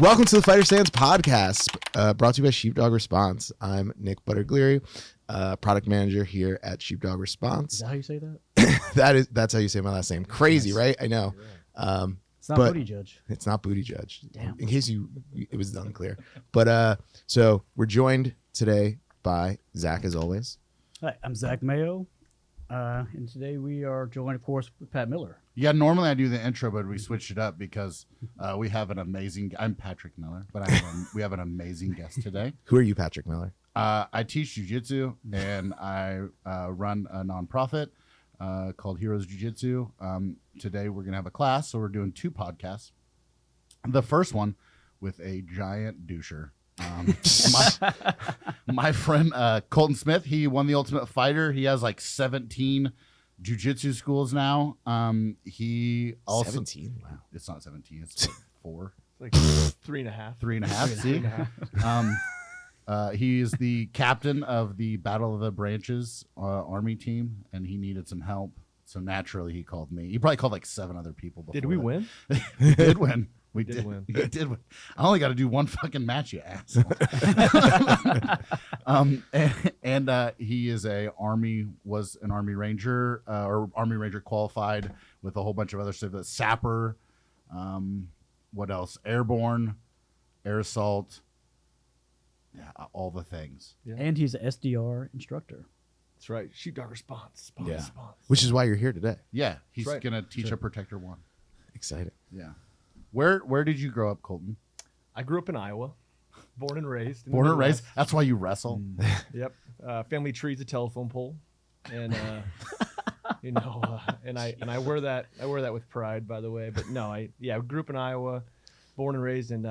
Welcome to the Fighter Stance podcast, brought to you by Sheepdog Response. I'm Nick Buttergleary, product manager here at Sheepdog Response. Is that how you say that? That's how you say my last name. Crazy, right? I know. It's not Booty Judge. It's not Booty Judge. Damn. In case it was unclear. But so we're joined today by Zach, as always. Hi, I'm Zach Mayo, and today we are joined, of course, with Pat Miller. Yeah, normally I do the intro, but we switched it up because we have an amazing. I'm Patrick Miller, but we have an amazing guest today. Who are you, Patrick Miller? I teach jiu-jitsu and I run a nonprofit called Heroes Jiu-Jitsu. Today we're gonna have a class, so we're doing two podcasts. The first one with a giant doucher. My friend Colton Smith, he won the Ultimate Fighter. He has like 17 jiu-jitsu schools now. He also 17. Wow, it's not 17. It's like 4. Like 3.5. 3.5. See, he is the captain of the Battle of the Branches Army team, and he needed some help. So naturally, he called me. He probably called like 7 other people. Before Did we win? We did win. We did win. We did win. I only got to do one fucking match, you asshole. and he is was an Army Ranger or Army Ranger qualified with a whole bunch of other stuff. Sapper, what else? Airborne, air assault, yeah, all the things. Yeah. And he's an SDR instructor. That's right. Sheepdog Response. Response. Which is why you're here today. Yeah, he's Right. gonna teach a Protector 1. Excited. Yeah. Where did you grow up, Colton? I grew up in Iowa, born and raised. in the Born and raised. Midwest. That's why you wrestle. Yep. Family tree's a telephone pole, and and I wear that with pride, by the way. But no, I grew up in Iowa, born and raised, and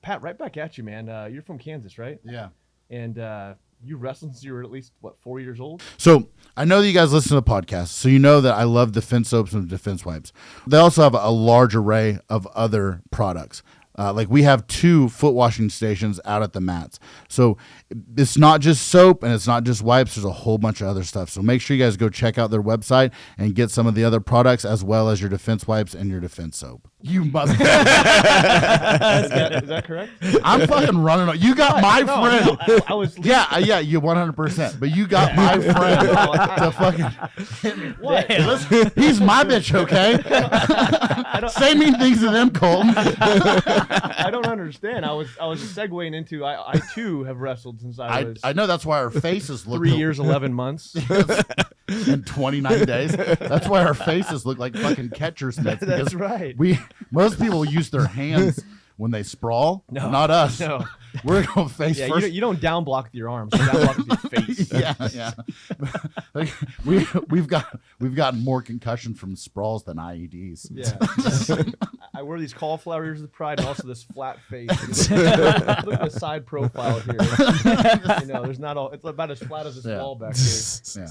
Pat, right back at you, man. You're from Kansas, right? Yeah. And you wrestled since you were at least 4 years old. So I know that you guys listen to the podcast, so you know that I love defense soaps and defense wipes. They also have a large array of other products. Like we have 2 foot washing stations out at the mats. So it's not just soap and it's not just wipes. There's a whole bunch of other stuff. So make sure you guys go check out their website and get some of the other products as well as your defense wipes and your defense soap. You motherfucker. Is that correct? I'm fucking running on. You got my friend. No, I was. Yeah, you 100%. But you got my friend to fucking. What? Listen, he's my bitch, okay? Say mean things to them, Colton. I don't understand. I was segueing into I too have wrestled since I was I know that's why our faces look 3 years 11 months. and 29 days. That's why our faces look like fucking catcher's mitts. That's right. Most people use their hands when they sprawl. No, not us. No. We're going face Yeah, first. you don't down block with your arms. You down block with your face. Yeah. Like, we've gotten more concussion from sprawls than IEDs. Yeah. I wear these cauliflower ears with pride and also this flat face. Look at the side profile here. There's not all. It's about as flat as this wall back here. Yeah.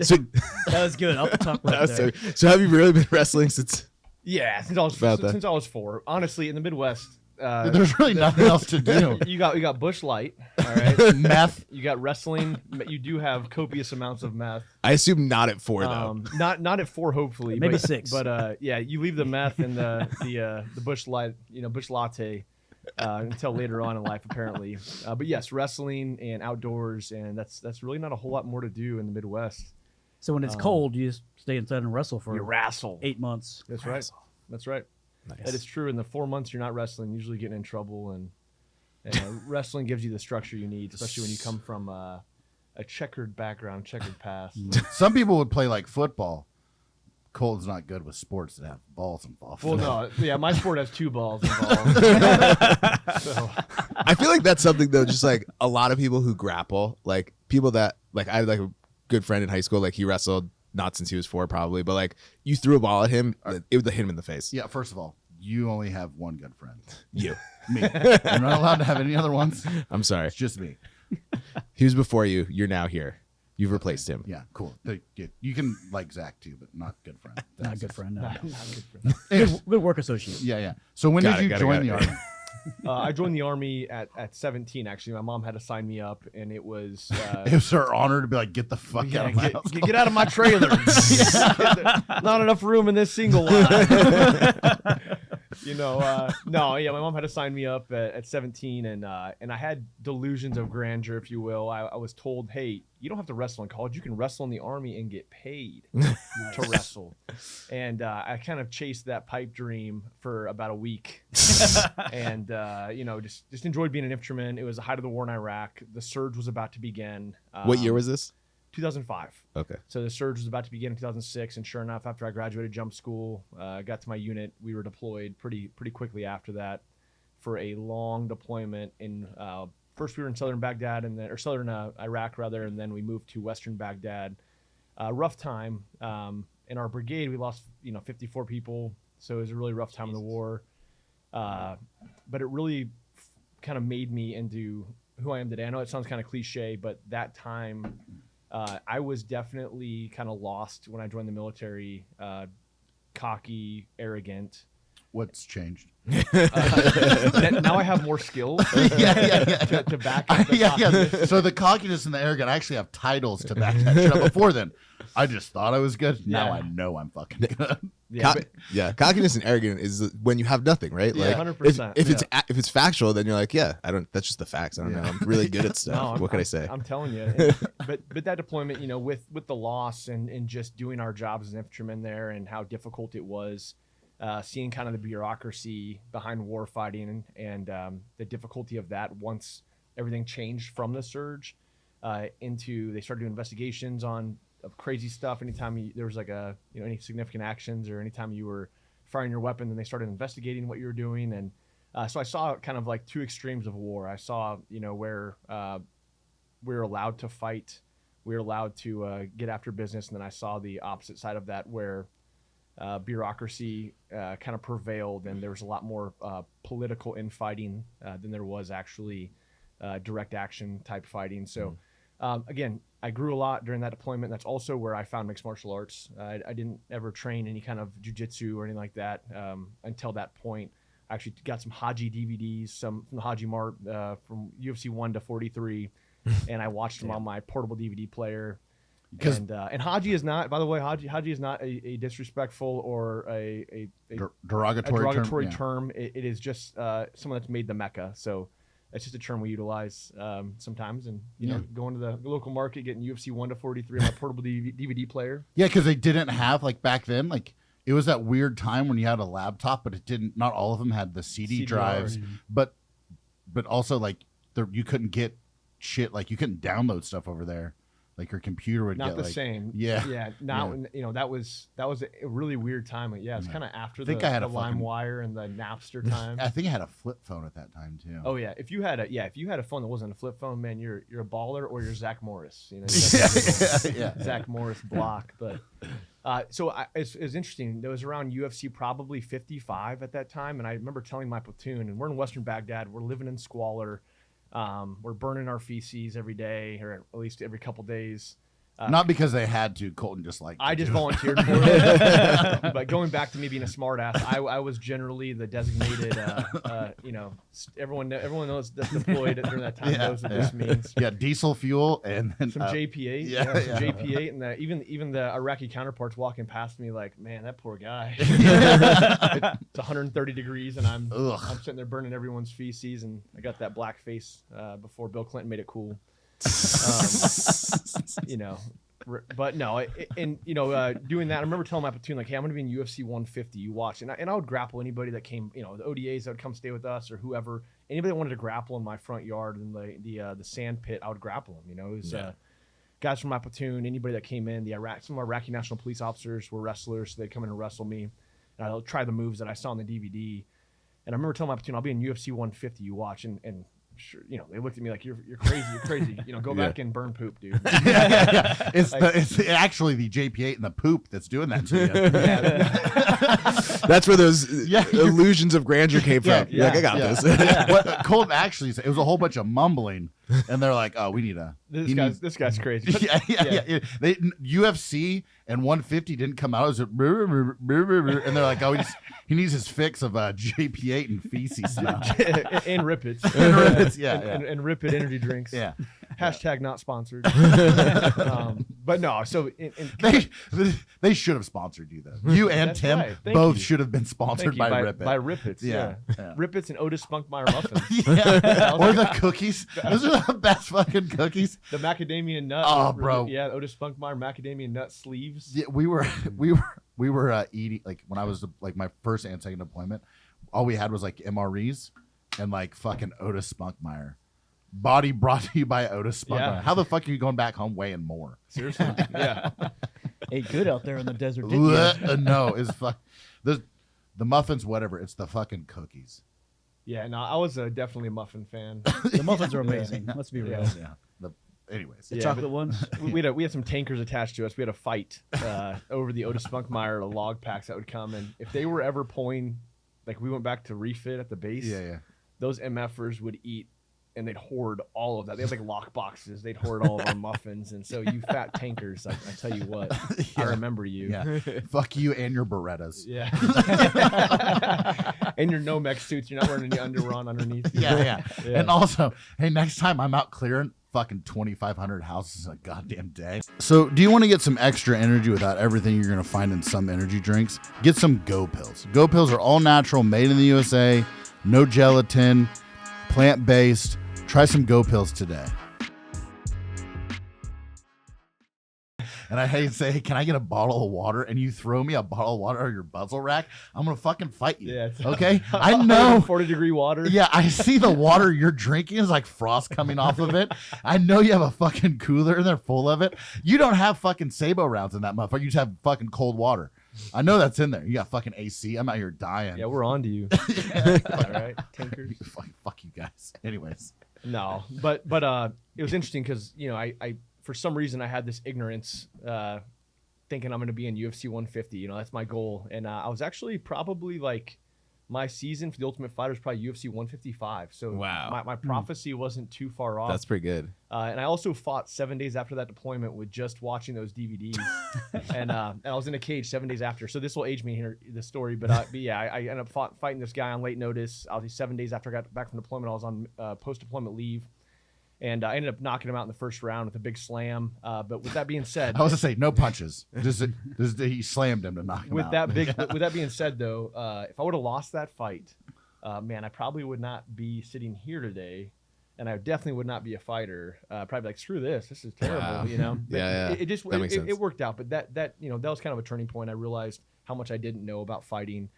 So, That was good. I'll talk about that. so have you really been wrestling since? Yeah, since I was 4. Honestly, in the Midwest, There's really nothing else to do. you got Bush Light, all right. Meth. You got wrestling. You do have copious amounts of meth. I assume not at 4 though. Not at 4, hopefully. Maybe but, 6. But yeah, you leave the meth and the Bush Light, Bush Latte, until later on in life, apparently. But yes, wrestling and outdoors, and that's really not a whole lot more to do in the Midwest. So when it's cold, you just stay inside and wrestle for You wrestle. 8 months. That's right. That's right. Nice. That is true. In the 4 months you're not wrestling, usually getting in trouble, and wrestling gives you the structure you need, especially when you come from a checkered background, checkered past. Some people would play like football. Colton's not good with sports that have balls involved. Well, no, yeah, my sport has 2 balls involved. So, I feel like that's something though. Just like a lot of people who grapple, like people that like I had like a good friend in high school. Like he wrestled not since he was 4 probably, but like you threw a ball at him, it would hit him in the face. Yeah, first of all, you only have one good friend. You. Me. I'm not allowed to have any other ones. I'm sorry. It's just me. He was before you. You're now here. You've replaced him. Yeah, cool. You can like Zach too, but not good friend. Not a good friend. No. not good for them. Good work associate. Yeah. So when did you join the Army? I joined the Army at 17, actually. My mom had to sign me up, and it was... it was her honor to be like, get the fuck out of my house. Get out of my trailer. Not enough room in this single line. No. Yeah, my mom had to sign me up at 17, and I had delusions of grandeur, if you will. I was told, hey, you don't have to wrestle in college. You can wrestle in the Army and get paid to wrestle. And I kind of chased that pipe dream for about a week, and just enjoyed being an infantryman. It was the height of the war in Iraq. The surge was about to begin. What year was this? 2005. Okay. So the surge was about to begin in 2006, and sure enough, after I graduated jump school, got to my unit, we were deployed pretty quickly after that for a long deployment. In first we were in southern Baghdad southern Iraq rather, and then we moved to western Baghdad. Rough time. In our brigade, we lost 54 people, so it was a really rough time in the war. But it really kind of made me into who I am today. I know it sounds kind of cliche, but that time. I was definitely kind of lost when I joined the military, cocky, arrogant. What's changed? Now I have more skills to back up the cockiness. So the cockiness and the arrogant, I actually have titles to back that shit up. Before then, I just thought I was good. Now I know I'm fucking good. Cockiness and arrogant is when you have nothing, right? Yeah. Like 100%. if it's factual, then you're like, that's just the facts. I don't know. I'm really good at stuff. What can I say? I'm telling you. But that deployment, with the loss and just doing our jobs as infantrymen there and how difficult it was, seeing kind of the bureaucracy behind war fighting and the difficulty of that once everything changed from the surge into they started doing investigations on of crazy stuff. Anytime there was like any significant actions or anytime you were firing your weapon, then they started investigating what you were doing. And so I saw kind of like two extremes of war. I saw, where we were allowed to fight, we were allowed to get after business. And then I saw the opposite side of that where bureaucracy kind of prevailed and there was a lot more political infighting than there was actually direct action type fighting. So again, I grew a lot during that deployment. That's also where I found mixed martial arts. I didn't ever train any kind of jiu-jitsu or anything like that until that point. I actually got some Haji DVDs, some from the Haji Mart from UFC 1 to 43, and I watched them on my portable DVD player. And Haji is not, by the way, Haji is not a disrespectful or a derogatory term. It is just someone that's made the Mecca. So that's just a term we utilize sometimes. And, going to the local market, getting UFC 1 to 43 on my portable DVD player. Yeah, because they didn't have, back then, it was that weird time when you had a laptop, but not all of them had the CD drives. But also, you couldn't get shit, you couldn't download stuff over there. Your computer would not get the same. Yeah. Now, that was a really weird time. Yeah, it's kind of after the LimeWire and the Napster time. I think I had a flip phone at that time too. Oh yeah, if you had a phone that wasn't a flip phone, man, you're a baller or you're Zach Morris. Zach Morris block. But it's interesting. It was around UFC probably 55 at that time, and I remember telling my platoon, and we're in Western Baghdad. We're living in squalor. We're burning our feces every day, or at least every couple days. Not because they had to. Colton just I just volunteered for it. But going back to me being a smartass, I was generally the designated. Everyone knows that's deployed during that time knows what this means. Yeah, diesel fuel and then some JP8. Some JP8, and even the Iraqi counterparts walking past me like, man, that poor guy. It's 130 degrees, and I'm sitting there burning everyone's feces, and I got that black face before Bill Clinton made it cool. But no, doing that, I remember telling my platoon, hey, I'm going to be in UFC 150, you watch. And I would grapple anybody that came, the ODAs that would come stay with us or whoever, anybody that wanted to grapple in my front yard in the sand pit, I would grapple them. It was guys from my platoon, anybody that came in, some Iraqi National Police officers were wrestlers, so they'd come in and wrestle me. And I'd try the moves that I saw on the DVD. And I remember telling my platoon, I'll be in UFC 150, you watch. And sure, they looked at me like you're crazy. Go back and burn poop, dude. It's actually the JP8 and the poop that's doing that to you. That's where those illusions of grandeur came from. I got this. What Colton actually said, it was a whole bunch of mumbling, and they're like, "Oh, we need a this guy's crazy." They UFC and 150 didn't come out. It was and they're like, "Oh, he needs his fix of JP8 and feces now and Rippets, and Rippets, and Ripid energy drinks." Yeah. Hashtag not sponsored. But no, so They should have sponsored you though. You and That's Tim right. Thank both you. should have been sponsored by Rip It. By Rip It's, Yeah. Rip It's and Otis Spunkmeyer muffins. Yeah. Or the cookies. Those are the best fucking cookies. The macadamia nut. Oh, bro. Yeah, Otis Spunkmeyer macadamia nut sleeves. Yeah, we were eating, like, when I was like my first and second deployment, all we had was like MREs and like fucking Otis Spunkmeyer. Body brought to you by Otis Spunkmeyer. Yeah. How the fuck are you going back home weighing more? Seriously. Yeah. Ate good out there in the desert, didn't you? No, it's fuck. The muffins, whatever. It's the fucking cookies. Yeah, no, I was definitely a muffin fan. The muffins are amazing. Let's be real. Yeah. Anyways. The Yeah, chocolate but- ones. we had some tankers attached to us. We had a fight over the Otis Spunkmeyer log packs that would come, and if they were ever pulling, like we went back to refit at the base, Yeah. those MFers would eat and they'd hoard all of that. They had like lock boxes. They'd hoard all of our muffins, and so you fat tankers, I tell you what, I remember you. Yeah. Fuck you and your Berettas. Yeah. And your Nomex suits. You're not wearing any underwear on underneath. Yeah. Yeah. And also, hey, next time I'm out clearing fucking 2,500 houses in a goddamn day. So, do you want to get some extra energy without everything you're going to find in some energy drinks? Get some Go Pills. Go Pills are all natural, made in the USA, no gelatin, plant-based. Try some Go Pills today. And I hate to say, hey, can I get a bottle of water? And you throw me a bottle of water or your buzzle rack, I'm going to fucking fight you. Yeah, it's- Okay? I know. 40-degree water. Yeah, I see the water you're drinking is like frost coming off of it. I know you have a fucking cooler and they're full of it. You don't have fucking Sabo rounds in that motherfucker. You just have fucking cold water. I know that's in there. You got fucking AC. I'm out here dying. Yeah, we're on to you. All right, tankers. Fuck you guys. Anyways. No, but it was interesting because I for some reason I had this ignorance, thinking I'm going to be in UFC 150. That's my goal, and I was actually probably like my season for the Ultimate Fighter is probably UFC 155. So Wow. my prophecy wasn't too far off. That's pretty good. And I also fought 7 days after that deployment with just watching those DVDs, and I was in a cage 7 days after. So this will age me here, the story, but yeah, I ended up fighting this guy on late notice. Obviously 7 days after I got back from deployment, I was on post-deployment leave, and I ended up knocking him out in the first round with a big slam. But with that being said, I was going to say, no punches. Just he slammed him to knock him out. With that being said, though, if I would have lost that fight, man, I probably would not be sitting here today. And I definitely would not be a fighter. Probably like, screw this. This is terrible. Wow. But Yeah. It just That makes sense. it worked out. But that was kind of a turning point. I realized how much I didn't know about fighting,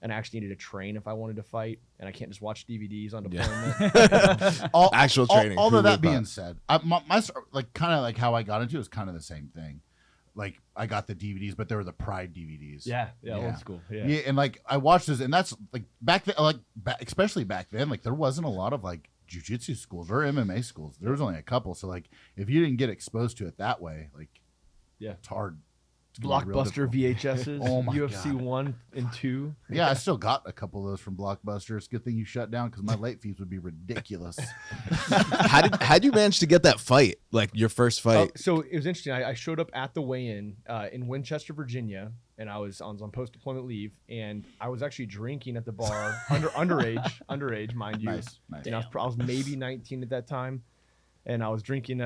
and I actually needed to train if I wanted to fight. And I can't just watch DVDs on deployment. Actual training. All Who of that would've being thought? said, my like kind of like how I got into it was kind of the same thing. Like I got the DVDs, but they were the Pride DVDs. Yeah, Yeah. old school. Yeah. Yeah, and like I watched this, and that's like back then, like especially back then, like there wasn't a lot of like jiu-jitsu schools or MMA schools. There was only a couple. So like if you didn't get exposed to it that way, like Yeah. it's hard. It's gonna be real Blockbuster difficult. VHSs, Oh my UFC God. 1 and 2. Yeah, I still got a couple of those from Blockbuster. It's a good thing you shut down because my late fees would be ridiculous. How'd you manage to get that fight? Like your first fight? So it was interesting. I showed up at the weigh-in in Winchester, Virginia, and I was on post-deployment leave, and I was actually drinking at the bar, underage, mind you. Nice. And I was maybe 19 at that time, and I was drinking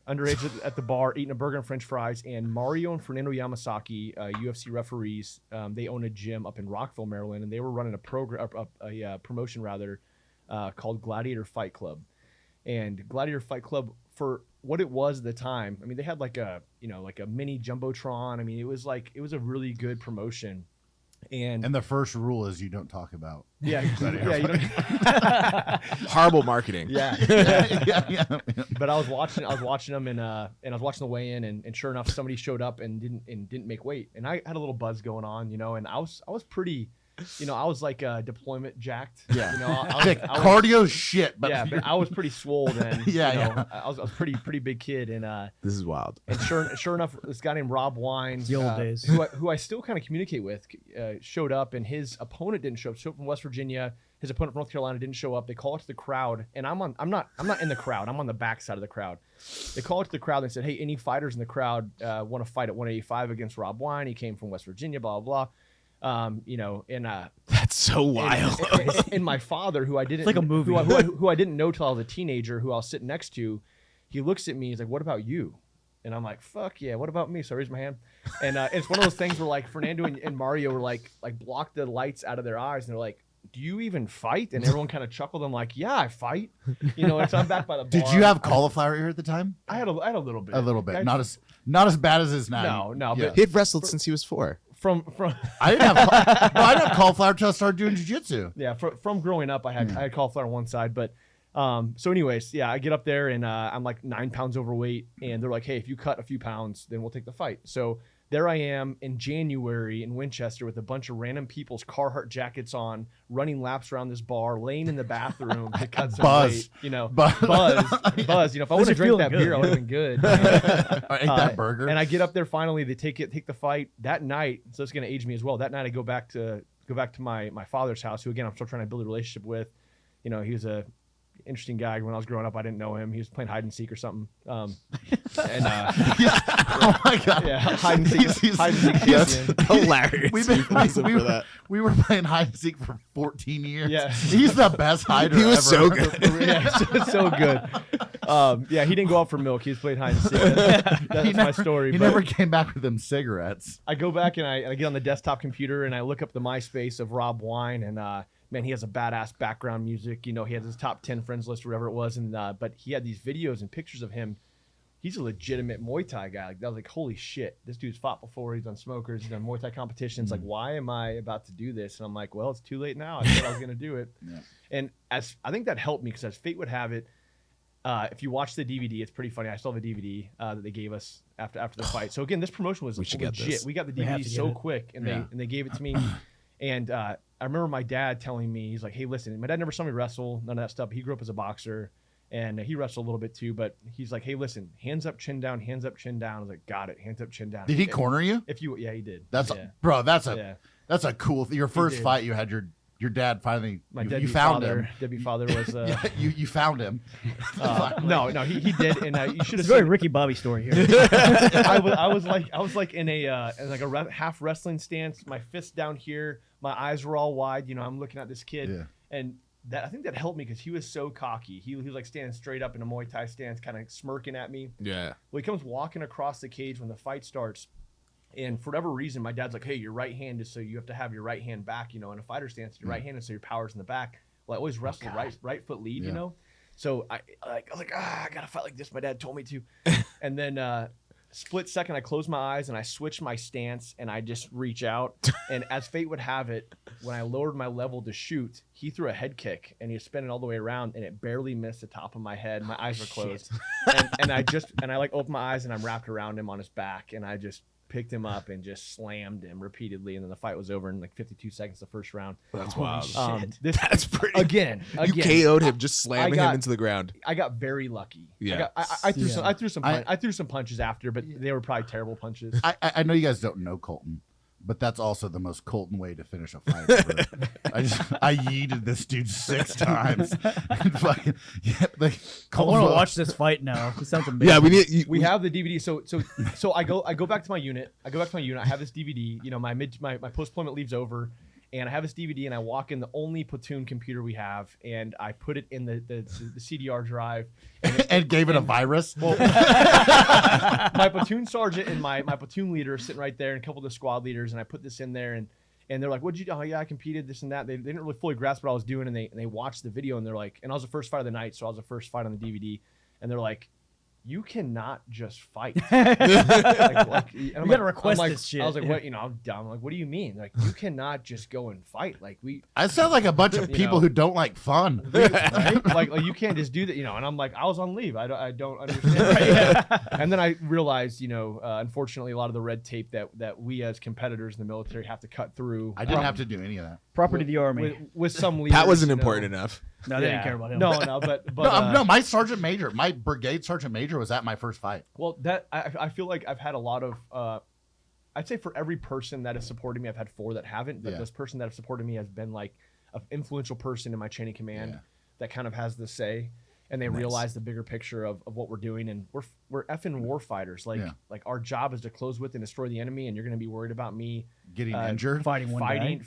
underage at the bar, eating a burger and French fries. And Mario and Fernando Yamasaki, UFC referees, they own a gym up in Rockville, Maryland, and they were running a promotion called Gladiator Fight Club. And Gladiator Fight Club, for what it was at the time, I mean, they had like a mini jumbotron. I mean, it was a really good promotion. And And the first rule is you don't talk about. yeah, Gladiator yeah, you don't, Horrible marketing. yeah. yeah. But I was watching them, and I was watching the weigh-in, and sure enough, somebody showed up and didn't make weight, and I had a little buzz going on, and I was pretty, I was like deployment jacked, Yeah. I was Cardio shit, but yeah, but I was pretty swole then. Yeah. I was pretty big kid, and This is wild. sure enough, this guy named Rob Wines, The old days. who I still kind of communicate with, showed up, and his opponent didn't show up. Showed up from West Virginia. His opponent from North Carolina didn't show up. They call it to the crowd, and I'm not in the crowd. I'm on the back side of the crowd. They call it to the crowd and said, "Hey, any fighters in the crowd want to fight at 185 against Rob Wine? He came from West Virginia, blah blah blah." That's so wild. And my father, who I didn't It's like a movie. who I didn't know till I was a teenager, who I was sitting next to, he looks at me. He's like, "What about you?" And I'm like, "Fuck yeah, what about me?" So I raise my hand, and it's one of those things where like Fernando and Mario were like block the lights out of their eyes, and they're like, "Do you even fight?" And everyone kind of chuckled. I'm like, "Yeah, I fight." And so I'm back by the bar. Did you have cauliflower ear at the time? I had a little bit. A little bit. Not as bad as it's now. No, Yeah. but He had wrestled since he was 4. from I didn't have cauliflower until I started doing jiu-jitsu. yeah, from growing up, I had cauliflower on one side, but so anyways, yeah, I get up there and I'm like 9 pounds overweight, and they're like, "Hey, if you cut a few pounds, then we'll take the fight." So there I am in January in Winchester with a bunch of random people's Carhartt jackets on, running laps around this bar, laying in the bathroom to cut some Buzz. weight. Buzz. Buzz. If I would have drank that beer, I would have been good. I ate that burger. And I get up there finally. They take the fight that night. So it's going to age me as well. That night I go back to my father's house, who again I'm still trying to build a relationship with. He was a interesting guy when I was growing up. I didn't know him. He was playing hide and seek or something. Oh my god! Yeah, hide and seek. Hide and seek. Hilarious. We were playing hide and seek for 14 years. Yeah. He's the best hider. He was ever. so good. Yeah, so good. Yeah, he didn't go out for milk. He was playing hide and seek. That's my story. He but never came back with them cigarettes. I go back and I get on the desktop computer and I look up the MySpace of Rob Wine, and man, he has a badass background music. He has his top 10 friends list or whatever it was, and but he had these videos and pictures of him. He's a legitimate Muay Thai guy. Like, I was like, holy shit, this dude's fought before. He's done smokers. He's done Muay Thai competitions. Like, why am I about to do this? And I'm like, well, it's too late now. I said I was going to do it. Yeah. And as I think that helped me, because as fate would have it, if you watch the DVD, it's pretty funny. I still have a DVD that they gave us after the fight. So again, this promotion was legit. We got the DVD so quick, and they gave it to me. And I remember my dad telling me, he's like, "Hey, listen," my dad never saw me wrestle, none of that stuff. He grew up as a boxer, and he wrestled a little bit too. But he's like, "Hey, listen, hands up, chin down, hands up, chin down." I was like, "Got it, hands up, chin down." Did he corner you? Yeah, he did. That's a cool. Your first fight, you had your dad finally. You found him. Debbie father was. You found him. No, he did, and you should have. It's a very Ricky Bobby story here. I was like in a half wrestling stance, my fist down here, my eyes were all wide. I'm looking at this kid, and I think that helped me because he was so cocky. He was like standing straight up in a Muay Thai stance, kind of smirking at me. Yeah. Well, he comes walking across the cage when the fight starts. And for whatever reason, my dad's like, "Hey, you're right-handed, so you have to have your right hand back, in a fighter stance. You're right-handed, so your power's in the back." Well, I always wrestle right foot lead, So I was like, I gotta fight like this. My dad told me to. And then split second, I close my eyes and I switch my stance and I just reach out. And as fate would have it, when I lowered my level to shoot, he threw a head kick and he was spinning all the way around and it barely missed the top of my head. My eyes were closed. and I opened my eyes and I'm wrapped around him on his back and I just picked him up and just slammed him repeatedly, and then the fight was over in like 52 seconds the first round. That's wild. That's pretty. Again, you KO'd him just slamming him into the ground. I got very lucky. Yeah. I threw some punches after, but they were probably terrible punches. I know you guys don't know Colton, but that's also the most Colton way to finish a fight ever. I yeeted this dude 6 times. And fucking, I want to watch this fight now. It sounds amazing. Yeah, we have the DVD. So I go back to my unit. I have this DVD. My post deployment leave's over, and I have this DVD. And I walk in the only platoon computer we have, and I put it in the CDR drive, and gave it a virus. Well, my platoon sergeant and my platoon leader are sitting right there, and a couple of the squad leaders, and I put this in there, and they're like, "What'd you do?" "Oh yeah, I competed, this and that." They didn't really fully grasp what I was doing, and they watched the video, and they're like, and I was the first fight of the night, so I was the first fight on the DVD, and they're like, "You cannot just fight." You gotta request this shit. I was like, "What?" I'm dumb. I'm like, "What do you mean? Like, you cannot just go and fight. Like, I sound like a bunch of people who don't like fun. Right? like you can't just do that, And I'm like, I was on leave. I don't understand. And then I realized, unfortunately, a lot of the red tape that we as competitors in the military have to cut through. I didn't have to do any of that. Property of the Army. With some leaders. That wasn't important enough. No, they didn't care about him. No, but no, my sergeant major, my brigade sergeant major was at my first fight. Well, that I feel like I've had a lot of. I'd say for every person that has supported me, I've had 4 that haven't. But this person that have supported me has been like an influential person in my chain of command that kind of has the say. and they realize the bigger picture of what we're doing. And we're effing war fighters. Like our job is to close with and destroy the enemy. And you're going to be worried about me getting injured, fighting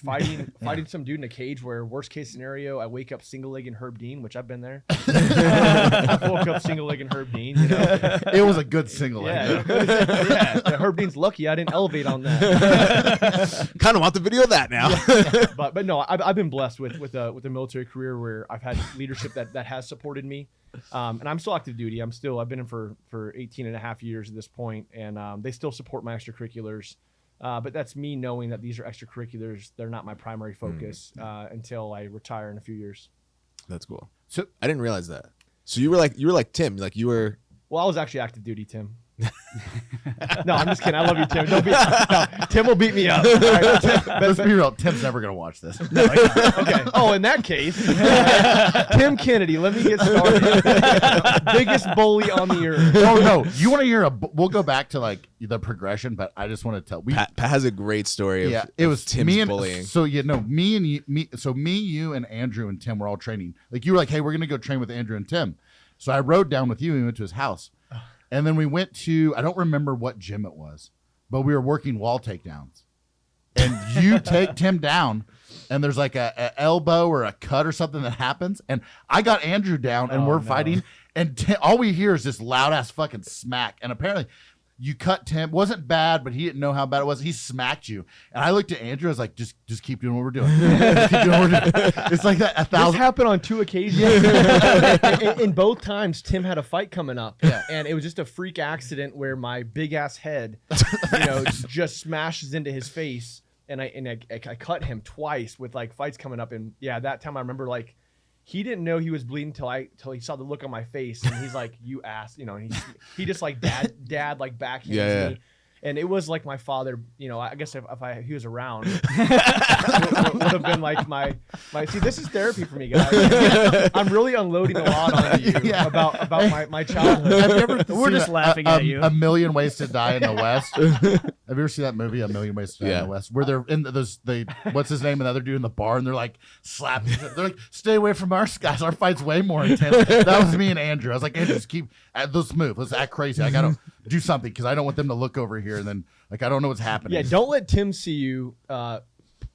some dude in a cage where worst case scenario, I wake up single leg and Herb Dean, which I've been there. I woke up single leg and Herb Dean. It was a good single leg. Yeah. Herb Dean's lucky I didn't elevate on that. Kind of want the video of that now. But no, I've been blessed with a military career where I've had leadership that has supported me. And I'm still active duty. I've been in for 18 and a half years at this point, and they still support my extracurriculars. But that's me knowing that these are extracurriculars. They're not my primary focus until I retire in a few years. That's cool. So I didn't realize that. So you were like Tim, like you were. Well, I was actually active duty, Tim. No, I'm just kidding. I love you, Tim. Tim will beat me up. All right, let's be real. Tim's never gonna watch this. No, okay. Oh, in that case, Tim Kennedy. Let me get started. Biggest bully on the earth. Oh no, you want to hear we'll go back to like the progression, but I just want to tell. Pat has a great story. It was Tim's me and bullying. So me, you, and Andrew and Tim were all training. Like you were like, hey, we're gonna go train with Andrew and Tim. So I rode down with you and we went to his house. And then we went to, I don't remember what gym it was, but we were working wall takedowns. And you take Tim down, and there's like a elbow or a cut or something that happens. And I got Andrew down, and we're fighting. And all we hear is this loud-ass fucking smack. And apparently, you cut Tim. Wasn't bad, but he didn't know how bad it was. He smacked you. And I looked at Andrew. I was like, just keep doing what we're doing. Just keep doing what we're doing. It's like that 1,000. This happened on 2 occasions. In both times, Tim had a fight coming up. Yeah. And it was just a freak accident where my big-ass head, just smashes into his face. And I cut him twice with, like, fights coming up. And, yeah, that time I remember, like, he didn't know he was bleeding till he saw the look on my face, and he's like, "You ass," and he just like dad like backhands me, and it was like my father. I guess if he was around, would have been like my. See, this is therapy for me, guys. I'm really unloading a lot on you about my childhood. Have you ever We're just laughing at you. A Million Ways to Die in the West. Have you ever seen that movie, A Million Ways to Die in the West, where they're in what's his name, and the other dude in the bar, and they're like slapping. They're like, "Stay away from our guys. Our fight's way more intense." That was me and Andrew. I was like, "Andrew, just let's move. Let's act crazy. I gotta do something because I don't want them to look over here and then like I don't know what's happening." Yeah, don't let Tim see you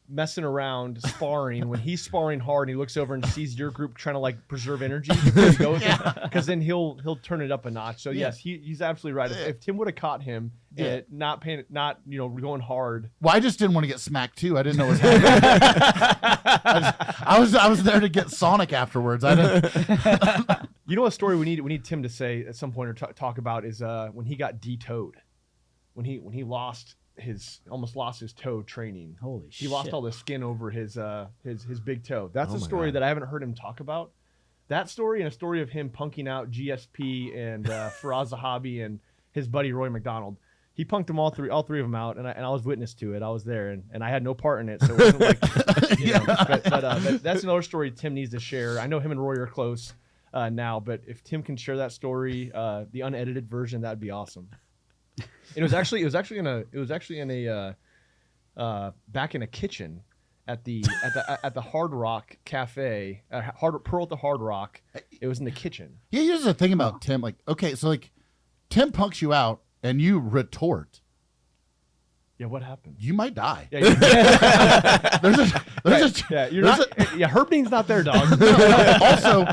messing around sparring when he's sparring hard and he looks over and sees your group trying to like preserve energy because then he'll turn it up a notch. So yes, he's absolutely right. If Tim would have caught him not going hard. Well, I just didn't want to get smacked too. I didn't know what was happening. I was there to get Sonic afterwards. I didn't. A story we need Tim to say at some point or talk about is when he got de-toed, when he almost lost his toe training. Holy shit. He lost all the skin over his big toe. That's a story that I haven't heard him talk about. That story and a story of him punking out GSP and Faraz Zahabi and his buddy Roy McDonald. He punked them all three of them out, and I was witness to it. I was there, and I had no part in it, so it wasn't like, but that's another story Tim needs to share. I know him and Roy are close now, but if Tim can share that story, the unedited version, that'd be awesome. It was actually in a back in a kitchen at the Hard Rock Cafe, Pearl at the Hard Rock. It was in the kitchen. Yeah, here's the thing about Tim. Like, okay, so like Tim punks you out and you retort. Yeah, what happened? You might die. Yeah, Herb Dean's not there, dog. Also,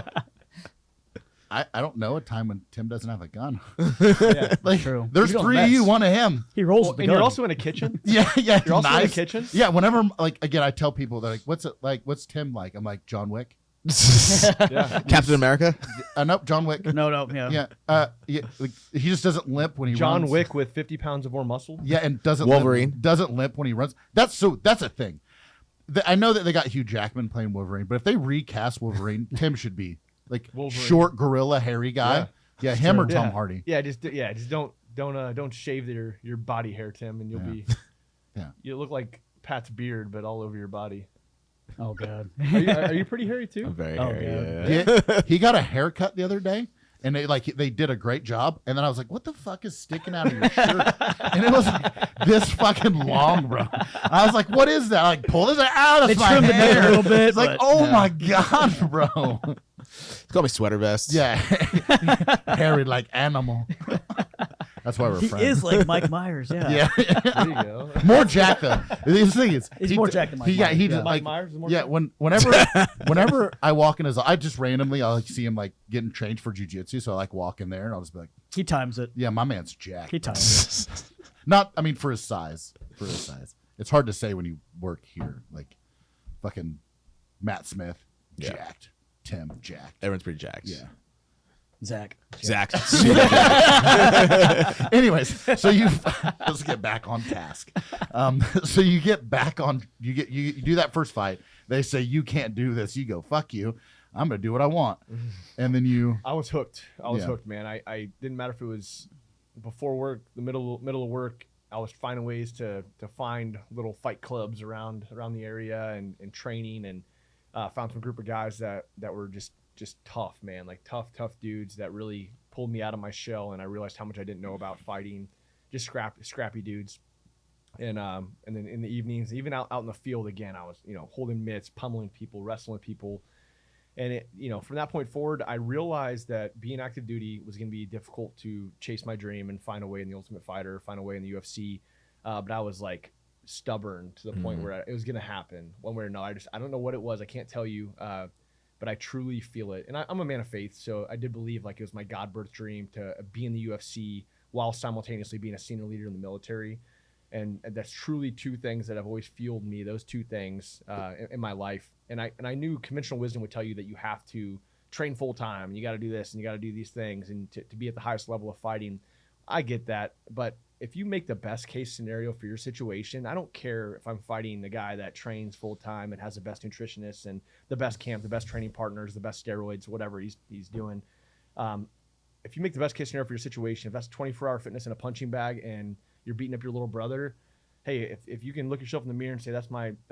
I don't know a time when Tim doesn't have a gun. Yeah, like, true. There's You don't 3 of mess. you, 1 of him. He rolls and the you're gun. also in a kitchen. Yeah. You're also in a nice. kitchen. Yeah, whenever like again, I tell people they're like, "What's it like? What's Tim like?" I'm like, "John Wick." Yeah. Captain America. Nope, John Wick. No, Yeah. Like, he just doesn't limp when he John runs. Wick with 50 pounds of more muscle. Yeah, and doesn't Wolverine. doesn't limp when he runs. That's a thing. I know that they got Hugh Jackman playing Wolverine, but if they recast Wolverine, Tim should be like Wolverine. short gorilla hairy guy. Yeah, him or Tom Hardy. Yeah, just don't shave your body hair, Tim, and you'll be. Yeah. You look like Pat's beard, but all over your body. Oh god. Are you pretty hairy too? I'm very Oh, hairy. God. Yeah. He got a haircut the other day, and they did a great job. And then I was like, "What the fuck is sticking out of your shirt?" And it was this fucking long, bro. I was like, "What is that?" I like pull this out. They That's my trimmed the hair neck a little bit. It's like, but- oh my god, bro. Call me sweater vest. Yeah. Hairy like animal. That's why we're He friends. is like Mike Myers. Yeah. Yeah. There you go. More Jack though. The thing is, He's more Jack than Mike Myers. He Yeah. did, Mike like, Myers is more yeah. Jack? Whenever I walk in his, I just randomly I'll like see him like getting changed for jujitsu, so I like walk in there and I'll just be like, He times it. yeah, my man's Jack. He times it. Not, I mean, for his size. For his size. It's hard to say when you work here. Like, fucking Matt Smith, Yeah. jacked. Tim, jacked. Everyone's pretty jacked. Yeah. Zach. Zach. Anyways, so you let's get back on task. So you get back on. You do that first fight. They say you can't do this. You go, fuck you. I'm gonna do what I want. And then you. I was hooked. I was Yeah. hooked, man. I didn't matter if it was before work, the middle of work. I was finding ways to find little fight clubs around the area and training, and found some group of guys that were just tough, man, like tough dudes that really pulled me out of my shell, and I realized how much I didn't know about fighting, just scrappy dudes. And then in the evenings, even out in the field again, I was, holding mitts, pummeling people, wrestling people. And it, from that point forward, I realized that being active duty was going to be difficult to chase my dream and find a way in the Ultimate Fighter, find a way in the UFC. But I was like stubborn to the point where it was going to happen one way or another. I don't know what it was. I can't tell you. But I truly feel it. And I'm a man of faith, so I did believe like it was my God-birth dream to be in the UFC while simultaneously being a senior leader in the military. And that's truly two things that have always fueled me, those two things in my life. And I knew conventional wisdom would tell you that you have to train full-time, and you got to do this, and you got to do these things, and to be at the highest level of fighting. I get that, but if you make the best case scenario for your situation, I don't care if I'm fighting the guy that trains full time and has the best nutritionist and the best camp, the best training partners, the best steroids, whatever he's doing. If you make the best case scenario for your situation, if that's 24-hour fitness in a punching bag and you're beating up your little brother, hey, if you can look yourself in the mirror and say that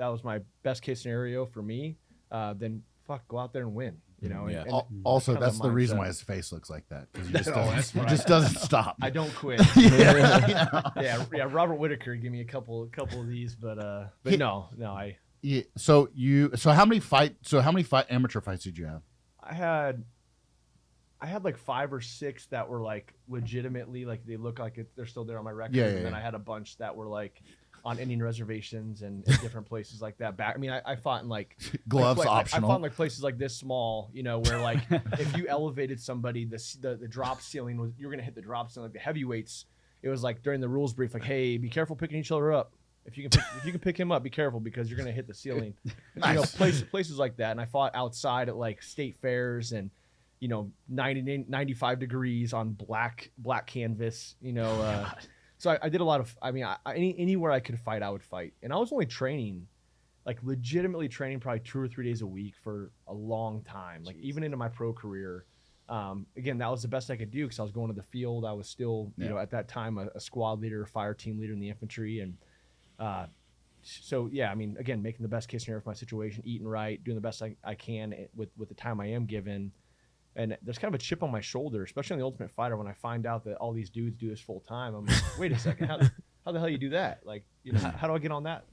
was my best case scenario for me, then fuck, go out there and win. Yeah. Also, kind of that's the reason mindset. why his face looks like that. 'Cause he That's just doesn't stop. I don't quit. Yeah. yeah. Robert Whitaker gave me a couple of these, but no, I Yeah. So how many amateur fights did you have? I had like 5 or 6 that were like legitimately like they look like they're still there on my record, Yeah, and then yeah. I had a bunch that were like on Indian reservations and different places like that. Back, I mean, I fought in like Gloves I optional. fought in like places like this small, where like if you elevated somebody, the drop ceiling was you were gonna hit the drop ceiling. Like the heavyweights, it was like during the rules brief, like, hey, be careful picking each other up. If you can pick him up, be careful because you're gonna hit the ceiling. Nice. Places like that. And I fought outside at like state fairs and 95 degrees on black canvas. So I did a lot of. I mean, anywhere I could fight, I would fight. And I was only training, like legitimately training, probably 2 or 3 days a week for a long time. Like even into my pro career. Again, that was the best I could do because I was going to the field. I was still, at that time, a squad leader, a fire team leader in the infantry, and so yeah. I mean, again, making the best case scenario for my situation, eating right, doing the best I can with the time I am given. And there's kind of a chip on my shoulder, especially on the Ultimate Fighter, when I find out that all these dudes do this full time. I'm like, wait a second, how the hell you do that? Like, how do I get on that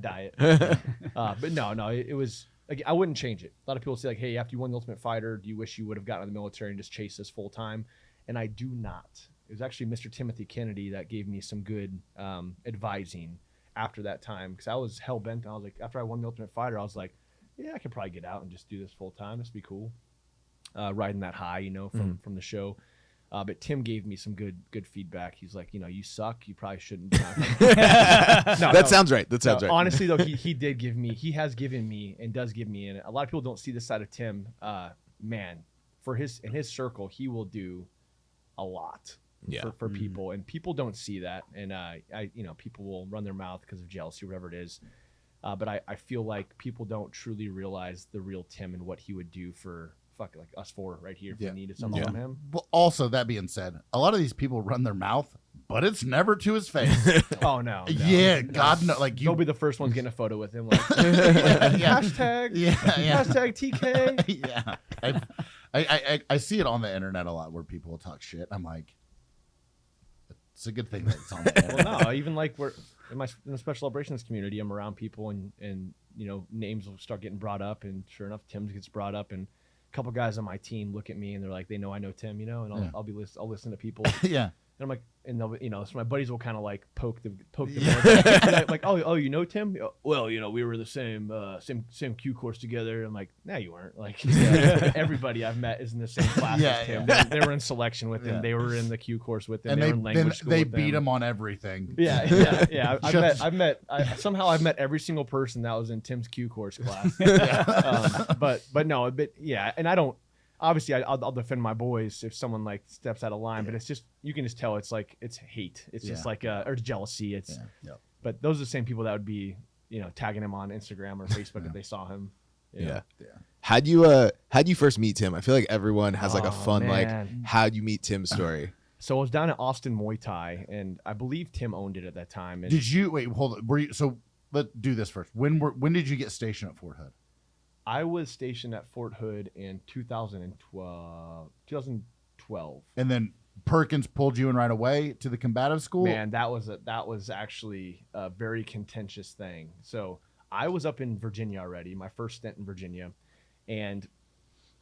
diet? But no, it was. Like, I wouldn't change it. A lot of people say like, hey, after you won the Ultimate Fighter, do you wish you would have gotten out of the military and just chased this full time? And I do not. It was actually Mr. Timothy Kennedy that gave me some good advising after that time because I was hell bent. I was like, after I won the Ultimate Fighter, I was like, yeah, I could probably get out and just do this full time. This would be cool. Riding that high, from the show. But Tim gave me some good feedback. He's like, you suck. You probably shouldn't. That sounds right. That sounds right. Honestly, though, he has given me and does give me, and a lot of people don't see this side of Tim. Man, in his circle, he will do a lot for people, and people don't see that. And people will run their mouth because of jealousy or whatever it is. But I feel like people don't truly realize the real Tim and what he would do for like us four right here if we needed something from him. Well, also, that being said, a lot of these people run their mouth, but it's never to his face. Oh no. Yeah, God no. Like You'll be the first ones getting a photo with him. Like, yeah. hashtag TK. Yeah, I see it on the internet a lot where people will talk shit. I'm like, it's a good thing that it's on the internet. Well, no, even like we're in the special operations community, I'm around people and names will start getting brought up, and sure enough, Tim's gets brought up, and a couple guys on my team look at me and they're like, they know I know Tim, you know, and I'll listen to people. Yeah. And I'm like, and they'll, you know, so my buddies will kind of like poke the like, oh, you know Tim? Well, you know, we were the same Q course together. I'm like, nah, you weren't. Like, everybody I've met is in the same class as Tim. They were in selection with him. Yeah. They were in the Q course with him. And they were in language school they with beat them. him on everything. Yeah. I've met every single person that was in Tim's Q course class. But no, and I don't. Obviously, I'll defend my boys if someone like steps out of line, but it's just you can just tell it's like it's hate. It's just like or jealousy. It's but those are the same people that would be tagging him on Instagram or Facebook if they saw him. Yeah. How'd you first meet Tim? I feel like everyone has like a fun like how'd you meet Tim story. So I was down at Austin Muay Thai, and I believe Tim owned it at that time. And Did you wait? Hold on. Were you so? Let's do this first. When did you get stationed at Fort Hood? I was stationed at Fort Hood in 2012. And then Perkins pulled you in right away to the combative school? Man, that was actually a very contentious thing. So I was up in Virginia already, my first stint in Virginia, and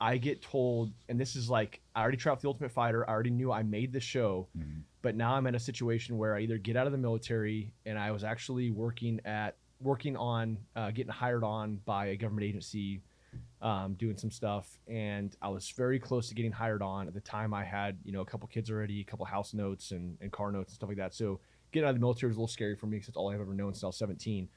I get told, and this is like, I already tried out The Ultimate Fighter. I already knew I made the show, but now I'm in a situation where I either get out of the military, and I was actually working on getting hired on by a government agency, doing some stuff, and I was very close to getting hired on. At the time I had a couple kids already, a couple house notes and car notes and stuff like that, so getting out of the military was a little scary for me because it's all I've ever known since I was 17.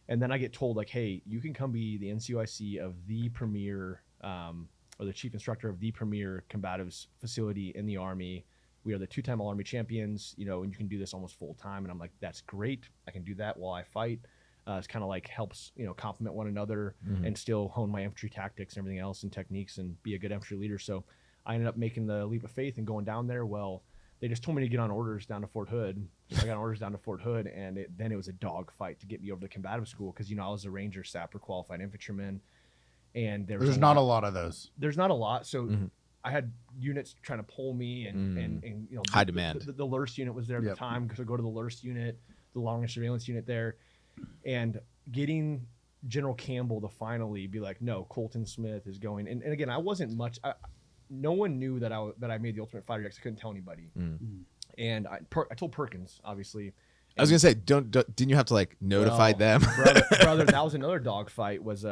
And then I get told like, hey, you can come be the NCOIC of the premier or the chief instructor of the premier combatives facility in the Army. We are the 2-time All-Army champions, and you can do this almost full time. And I'm like, that's great. I can do that while I fight. It's kind of like helps, complement one another and still hone my infantry tactics and everything else and techniques and be a good infantry leader. So I ended up making the leap of faith and going down there. Well, they just told me to get on orders down to Fort Hood. So I got on orders down to Fort Hood, and then it was a dog fight to get me over to combative school because, I was a Ranger Sapper qualified infantryman. And there's not a lot of those. There's not a lot. So I had units trying to pull me and high demand. The LURS unit was there at the time because I go to the LURS unit, the long range surveillance unit there. And getting General Campbell to finally be like, no, Colton Smith is going. And again, I wasn't much. No one knew that I made the Ultimate Fighter because I couldn't tell anybody. And I told Perkins, obviously. I was gonna say, didn't you have to like notify them? brother, that was another dog fight. It was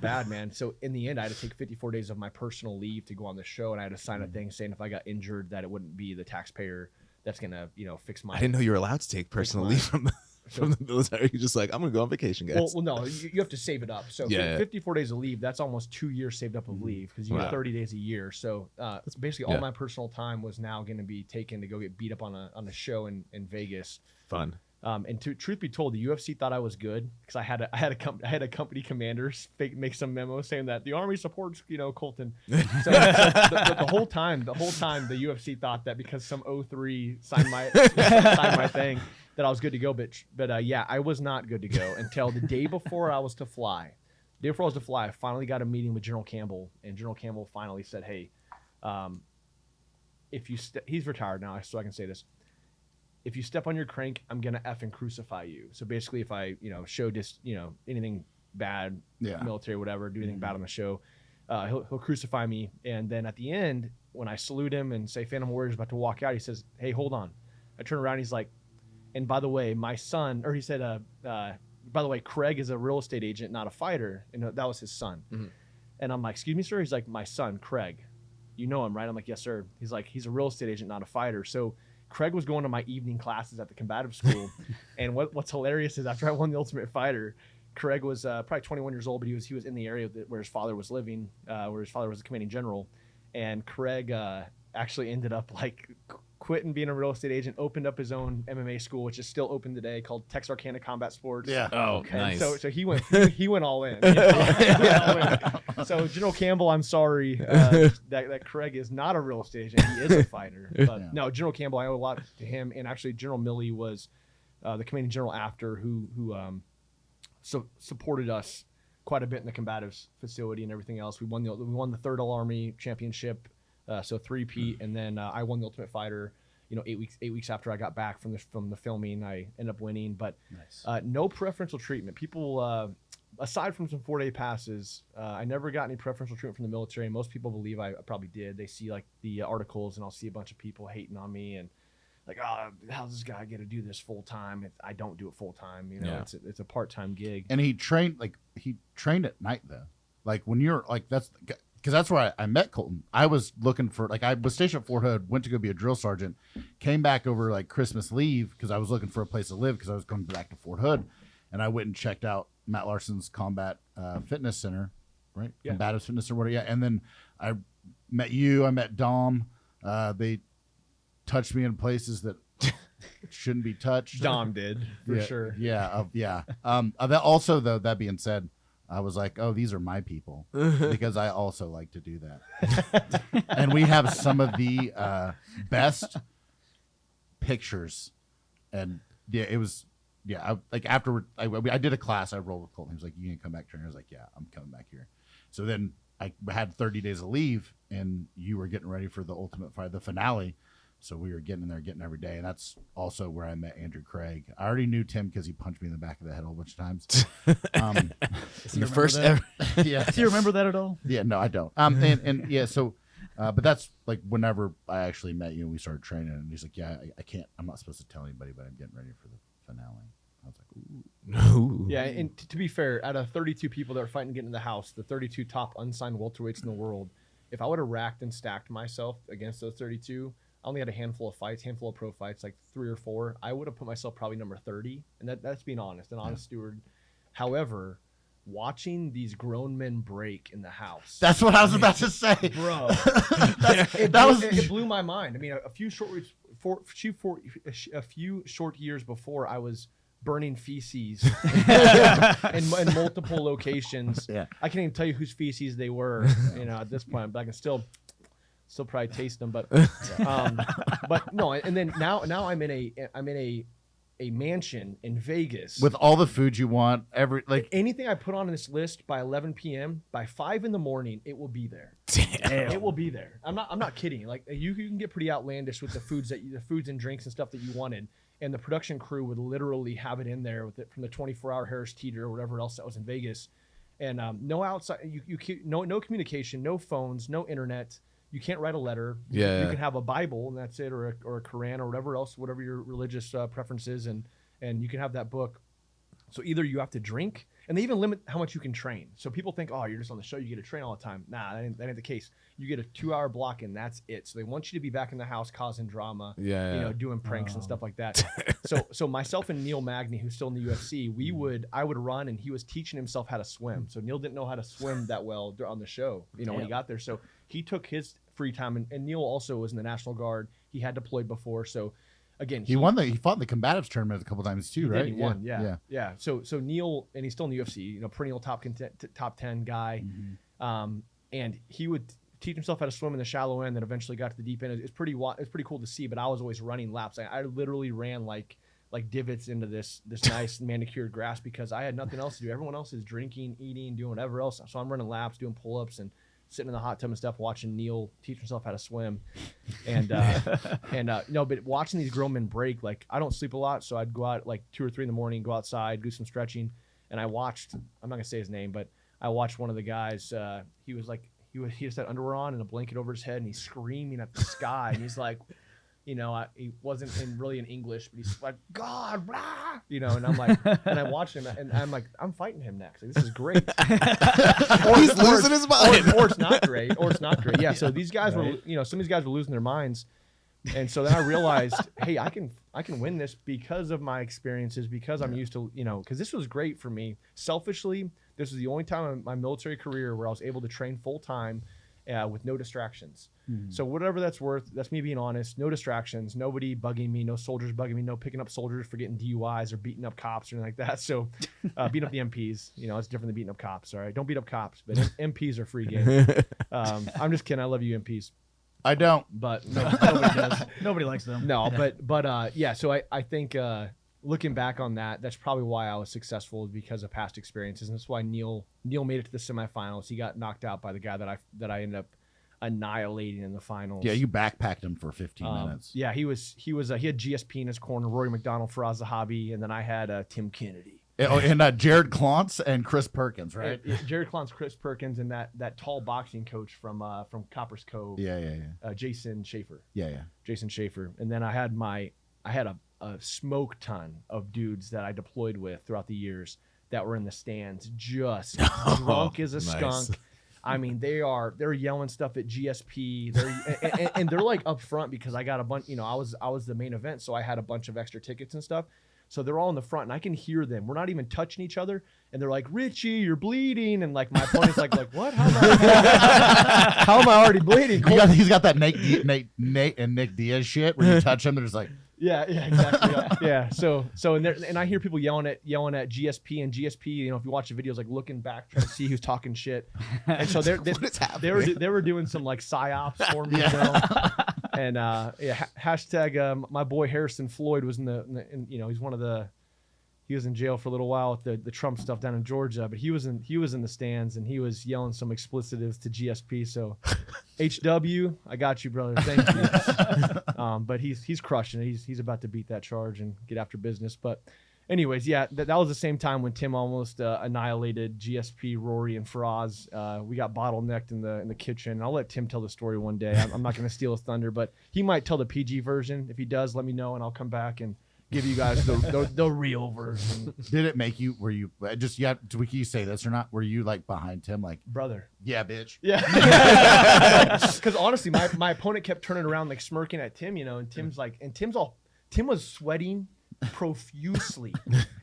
bad, man. So in the end, I had to take 54 days of my personal leave to go on the show, and I had to sign a thing saying if I got injured, that it wouldn't be the taxpayer that's gonna fix my. I didn't know you were allowed to take personal leave from the military. You're just like, I'm gonna go on vacation, guys. Well, no, you have to save it up. So 54 days of leave, that's almost 2 years saved up of leave because you get 30 days a year. So it's basically all my personal time was now going to be taken to go get beat up on a show in Vegas. Fun. And truth be told, the UFC thought I was good because I had a company commander make some memo saying that the Army supports Colton. So the whole time the UFC thought that because some 03 signed my thing that I was good to go. But I was not good to go until the day before I was to fly. The day before I was to fly, I finally got a meeting with General Campbell, and General Campbell finally said, "Hey, if you he's retired now, so I can say this." If you step on your crank, I'm gonna effing crucify you. So basically, if I, show just, anything bad, military, whatever, do anything bad on the show, he'll crucify me. And then at the end, when I salute him and say Phantom Warrior's about to walk out, he says, "Hey, hold on." I turn around, he's like, "And by the way, my son," or he said, "By the way, Craig is a real estate agent, not a fighter," and that was his son. And I'm like, "Excuse me, sir?" He's like, "My son, Craig. You know him, right?" I'm like, "Yes, sir." He's like, "He's a real estate agent, not a fighter." So Craig was going to my evening classes at the combative school. And what's hilarious is after I won the Ultimate Fighter, Craig was probably 21 years old, but he was in the area where his father was living, where his father was a commanding general. And Craig actually ended up like quitting being a real estate agent, opened up his own MMA school, which is still open today, called Texarkana Combat Sports. Yeah. Oh, nice. So he went all in. He went all in. So General Campbell, I'm sorry that Craig is not a real estate agent. He is a fighter. But no, General Campbell, I owe a lot to him. And actually, General Milley was the commanding general after who supported us quite a bit in the combatives facility and everything else. We won the third All-Army championship. So 3-peat, and then I won the Ultimate Fighter. 8 weeks after I got back from the filming, I ended up winning. But no preferential treatment. People aside from some 4-day passes, I never got any preferential treatment from the military. Most people believe I probably did. They see like the articles, and I'll see a bunch of people hating on me and like, oh, how's this guy get to do this full time? I don't do it full time. You know, it's a part-time gig. And he trained at night though. Like when you're like, because that's where I met Colton. I was looking for, like, I was stationed at Fort Hood, went to go be a drill sergeant, came back over like Christmas leave because I was looking for a place to live because I was going back to Fort Hood, and I went and checked out Matt Larson's Combat Fitness Center, right? Yeah. Combatives Fitness or whatever. Yeah, and then I met you. I met Dom. They touched me in places that shouldn't be touched. Dom did for sure. Yeah, yeah. That also, though, that being said, I was like, oh, these are my people, because I also like to do that. And we have some of the best pictures. And yeah, it was, like afterward, I did a class, I rolled with Colton. He was like, you can come back training. I was like, yeah, I'm coming back here. So then I had 30 days of leave, and you were getting ready for the ultimate fight, the finale. So we were getting in there, getting every day. And that's also where I met Andrew Craig. I already knew Tim because he punched me in the back of the head a whole bunch of times. The first ever. Yeah. Do you remember that at all? Yeah, no, I don't. And yeah, so, but that's like whenever I actually met you and we started training, and he's like, yeah, I can't, I'm not supposed to tell anybody, but I'm getting ready for the finale. I was like, ooh. No. Yeah, and to be fair, out of 32 people that are fighting to get in the house, the 32 top unsigned welterweights in the world, if I would have racked and stacked myself against those 32, I only had a handful of fights, handful of pro fights, like 3 or 4. I would have put myself probably number 30, and that's being honest, an honest steward. However, watching these grown men break in the house. That's what I was about to say, bro. It blew my mind. I mean, a few short years before, I was burning feces in multiple locations. Yeah. I can't even tell you whose feces they were, at this point, but I can still probably taste them. But but no, and then now I'm in a mansion in Vegas with all the food you want, anything I put on this list by 11 p.m. by 5 in the morning, it will be there. Damn. It will be there. I'm not kidding. Like you can get pretty outlandish with the foods and drinks and stuff that you wanted, and the production crew would literally have it in there with it from the 24-hour Harris Teeter or whatever else that was in Vegas, and no outside. No communication, no phones, no internet. You can't write a letter. You can have a Bible and that's it, or a Quran or whatever else, whatever your religious preference is, and you can have that book. So either you have to drink, and they even limit how much you can train. So people think, oh, you're just on the show, you get to train all the time. Nah, that ain't the case. You get a 2-hour block, and that's it. So they want you to be back in the house causing drama, doing pranks and stuff like that. So myself and Neil Magny, who's still in the UFC, I would run, and he was teaching himself how to swim. So Neil didn't know how to swim that well on the show, when he got there. So he took his free time, and Neil also was in the National Guard. He had deployed before, so again, he fought in the Combatives tournament a couple times too, right? He won, yeah. So Neil, and he's still in the UFC, perennial top 10 guy, and he would teach himself how to swim in the shallow end, then eventually got to the deep end. It's pretty cool to see, but I was always running laps. I literally ran like divots into this nice manicured grass because I had nothing else to do. Everyone else is drinking, eating, doing whatever else. So I'm running laps, doing pull-ups, and sitting in the hot tub and stuff, watching Neil teach himself how to swim, and but watching these grown men break, like I don't sleep a lot, so I'd go out like 2 or 3 in the morning, go outside, do some stretching, and I watched. I'm not gonna say his name, but I watched one of the guys. He just had underwear on and a blanket over his head, and he's screaming at the sky, and he's like, he wasn't really in English, but he's like, God, blah, and I'm like, and I watched him, and I'm like, I'm fighting him next. Like, this is great. He's losing his mind. Or it's not great. Yeah. So these guys were, some of these guys were losing their minds, and so then I realized, hey, I can win this because of my experiences, because I'm used to, because this was great for me. Selfishly, this was the only time in my military career where I was able to train full time with no distractions. So whatever that's worth, that's me being honest. No distractions, nobody bugging me, no soldiers bugging me, no picking up soldiers for getting DUIs or beating up cops or anything like that. So beating up the MPs, it's different than beating up cops. All right, don't beat up cops, but MPs are free game. I'm just kidding. I love you, MPs. I don't, but nobody does. Nobody likes them. No, but yeah. So I think looking back on that, that's probably why I was successful, because of past experiences, and that's why Neil made it to the semifinals. He got knocked out by the guy that I ended up annihilating in the finals. Yeah, you backpacked him for 15 minutes. Yeah, he had GSP in his corner, Rory McDonald, Faraz Zahabi, and then I had Tim Kennedy. And Jared Klontz and Chris Perkins, right? Jared Klontz, Chris Perkins, and that tall boxing coach from Copper's Cove. Yeah. Jason Schaefer. Yeah. Jason Schaefer. And then I had a smoke ton of dudes that I deployed with throughout the years that were in the stands, just drunk as a skunk. I mean, they're yelling stuff at GSP. And they're like up front because I got a bunch. You know, I was the main event, so I had a bunch of extra tickets and stuff. So they're all in the front, and I can hear them. We're not even touching each other, and they're like, "Richie, you're bleeding," and like my opponent's like, "What? How am I already bleeding?" He's got that Nate and Nick Diaz shit where you touch him, they're just like, yeah, exactly. Yeah. So and I hear people yelling at GSP, and GSP, you know, if you watch the videos, like looking back trying to see who's talking shit, and so they were doing some like psyops for me, you know? And hashtag my boy Harrison Floyd was in you know, he was in jail for a little while with the Trump stuff down in Georgia, but he was in the stands and he was yelling some expletives to GSP. So HW, I got you, brother. Thank you. But he's crushing it. He's about to beat that charge and get after business. But anyways, yeah, that was the same time when Tim almost annihilated GSP, Rory, and Faraz. We got bottlenecked in the kitchen. I'll let Tim tell the story one day. I'm not going to steal his thunder, but he might tell the PG version. If he does, let me know, and I'll come back and give you guys the real version. Did it make you? Were you just can you say this or not? Were you like behind Tim, like brother? Yeah, bitch. Yeah. Because honestly, my opponent kept turning around like smirking at Tim, you know, and Tim was sweating profusely,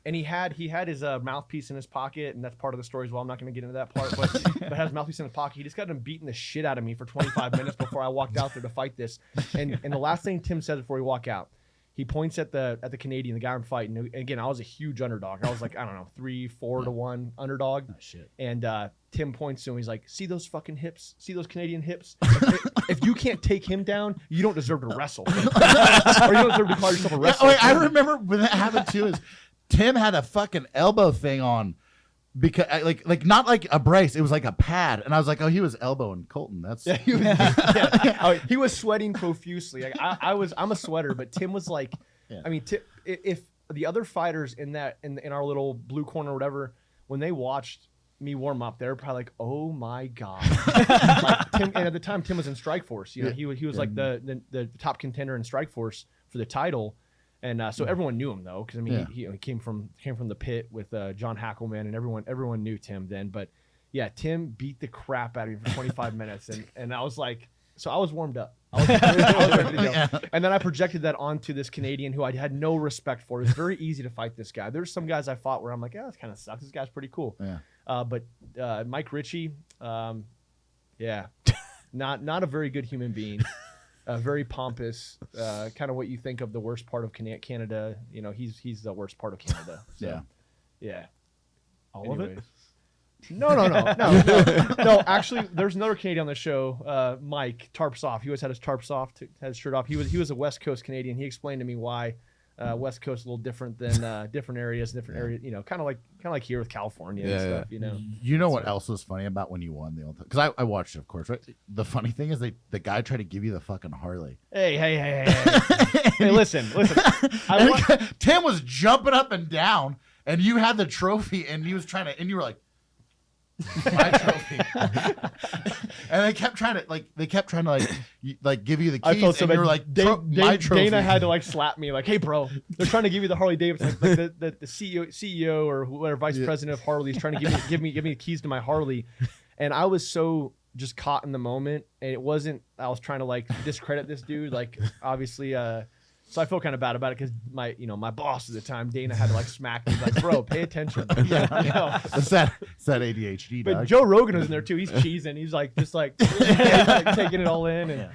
and he had his mouthpiece in his pocket, and that's part of the story as well. I'm not going to get into that part, but had his mouthpiece in his pocket. He just got him beating the shit out of me for 25 minutes before I walked out there to fight this. And the last thing Tim said before he walked out, he points at the Canadian, the guy I'm fighting. And again, I was a huge underdog. I was like, I don't know, 3-4 to 1 underdog. Oh, shit. And Tim points to him. He's like, "See those fucking hips? See those Canadian hips? If you can't take him down, you don't deserve to wrestle, or you don't deserve to call yourself a wrestler." Wait, I remember when that happened too. Is Tim had a fucking elbow thing on. Because like not like a brace, it was like a pad, and I was like, oh, he was elbowing Colton. That's he was sweating profusely. Like I'm a sweater, but Tim was like, I mean, if the other fighters in our little blue corner or whatever, when they watched me warm up, they're probably like, oh my god. Like Tim, and at the time Tim was in Strikeforce. You know, he was like the top contender in Strikeforce for the title. And so everyone knew him though, because I mean he came from the pit with John Hackleman, and everyone knew Tim then. But yeah, Tim beat the crap out of me for 25 minutes, and I was like, so I was warmed up. I was ready to go. Yeah. And then I projected that onto this Canadian who I had no respect for. It was very easy to fight this guy. There's some guys I fought where I'm like, this kind of sucks. This guy's pretty cool. Yeah. But Mike Ritchie, not a very good human being. Very pompous, kind of what you think of the worst part of Canada. You know, he's the worst part of Canada. So, yeah. All of it? No. Actually, there's another Canadian on the show, Mike Tarps Off. He always had his tarps off, had his shirt off. He was a West Coast Canadian. He explained to me why West Coast is a little different than different areas. You know, kind of like here with California and stuff. You know. You know what else was funny about when you won the old time? Because I watched it, of course. Right. The funny thing is the guy tried to give you the fucking Harley. Hey, listen. Tim was jumping up and down, and you had the trophy, and he was trying to, and you were like, my trophy. And they kept trying to give you the keys. I felt so and bad. you were like, my trophy. Dana had to like slap me like, hey bro, they're trying to give you the Harley Davidson. Like the CEO or whoever vice president of Harley is trying to give me the keys to my Harley. And I was so just caught in the moment, and it wasn't, I was trying to like discredit this dude, like obviously so I feel kind of bad about it because my boss at the time, Dana, had to like smack me like, bro, pay attention. It's that ADHD. But dog. Joe Rogan was in there too. He's cheesing. He's like just like, like taking it all in. And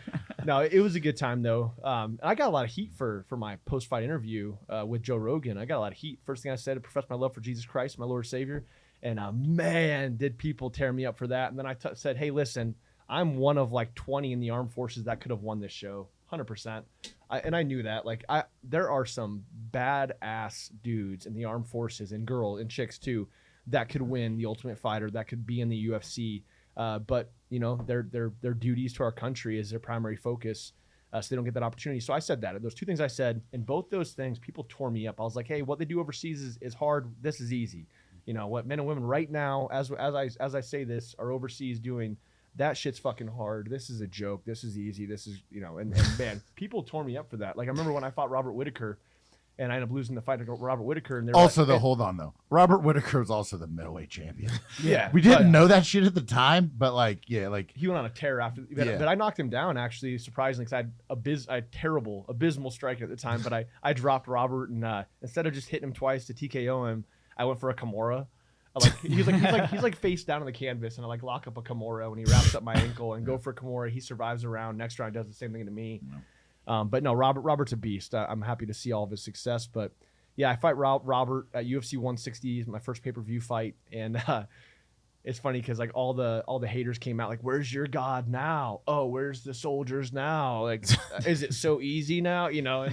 no, it was a good time though. I got a lot of heat for my post-fight interview with Joe Rogan. I got a lot of heat. First thing I said, I professed my love for Jesus Christ, my Lord and Savior. And man, did people tear me up for that. And then I said, hey, listen, I'm one of like 20 in the armed forces that could have won this show. 100%. And I knew that. Like, there are some badass dudes in the armed forces, and girls and chicks too, that could win the Ultimate Fighter, that could be in the UFC. But their duties to our country is their primary focus. And I knew that. so they don't get that opportunity. So I said that. Those two things I said, and both those things, people tore me up. I was like, hey, what they do overseas is hard. This is easy. You know, what men and women right now, as I say this, are overseas doing, that shit's fucking hard. This is a joke. This is easy. This is, you know, and man, people tore me up for that. Like, I remember when I fought Robert Whitaker, and I ended up losing the fight against Robert Whitaker. And also, like, hold on though. Robert Whitaker is also the middleweight champion. Yeah, we didn't know that shit at the time, but like, yeah, like he went on a tear after. But I knocked him down actually, surprisingly, because I had abysmal strike at the time. But I dropped Robert, and instead of just hitting him twice to TKO him, I went for a Kimura. He's like face down on the canvas, and I like lock up a Kimura when he wraps up my ankle and go for a Kimura. He survives a round. Next round does the same thing to me. But no, Robert's a beast. I'm happy to see all of his success. But yeah, I fight Robert at UFC 160, my first pay-per-view fight, and it's funny because like all the haters came out like, "Where's your God now? Oh, where's the soldiers now? Like, is it so easy now? You know?"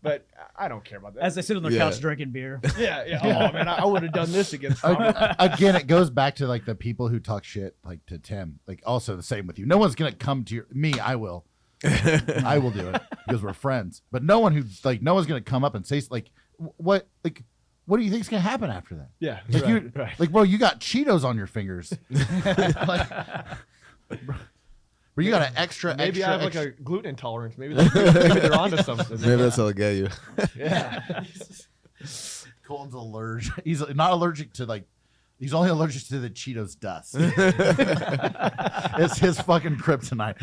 But I don't care about that. As they sit on their couch drinking beer. Yeah. Oh man, I would have done this against Robert. Again, it goes back to like the people who talk shit like to Tim. Like also the same with you. No one's gonna come to me. I will. I will do it because we're friends. But no one's gonna come up and say like what do you think's gonna happen after that? Yeah, right. Like, bro, you got Cheetos on your fingers. Like, bro, you got an extra. Maybe I have like a gluten intolerance. Maybe they're onto something. Maybe that's how they get you. Yeah. Colton's allergic. He's not allergic to like. He's only allergic to the Cheetos dust. It's his fucking kryptonite.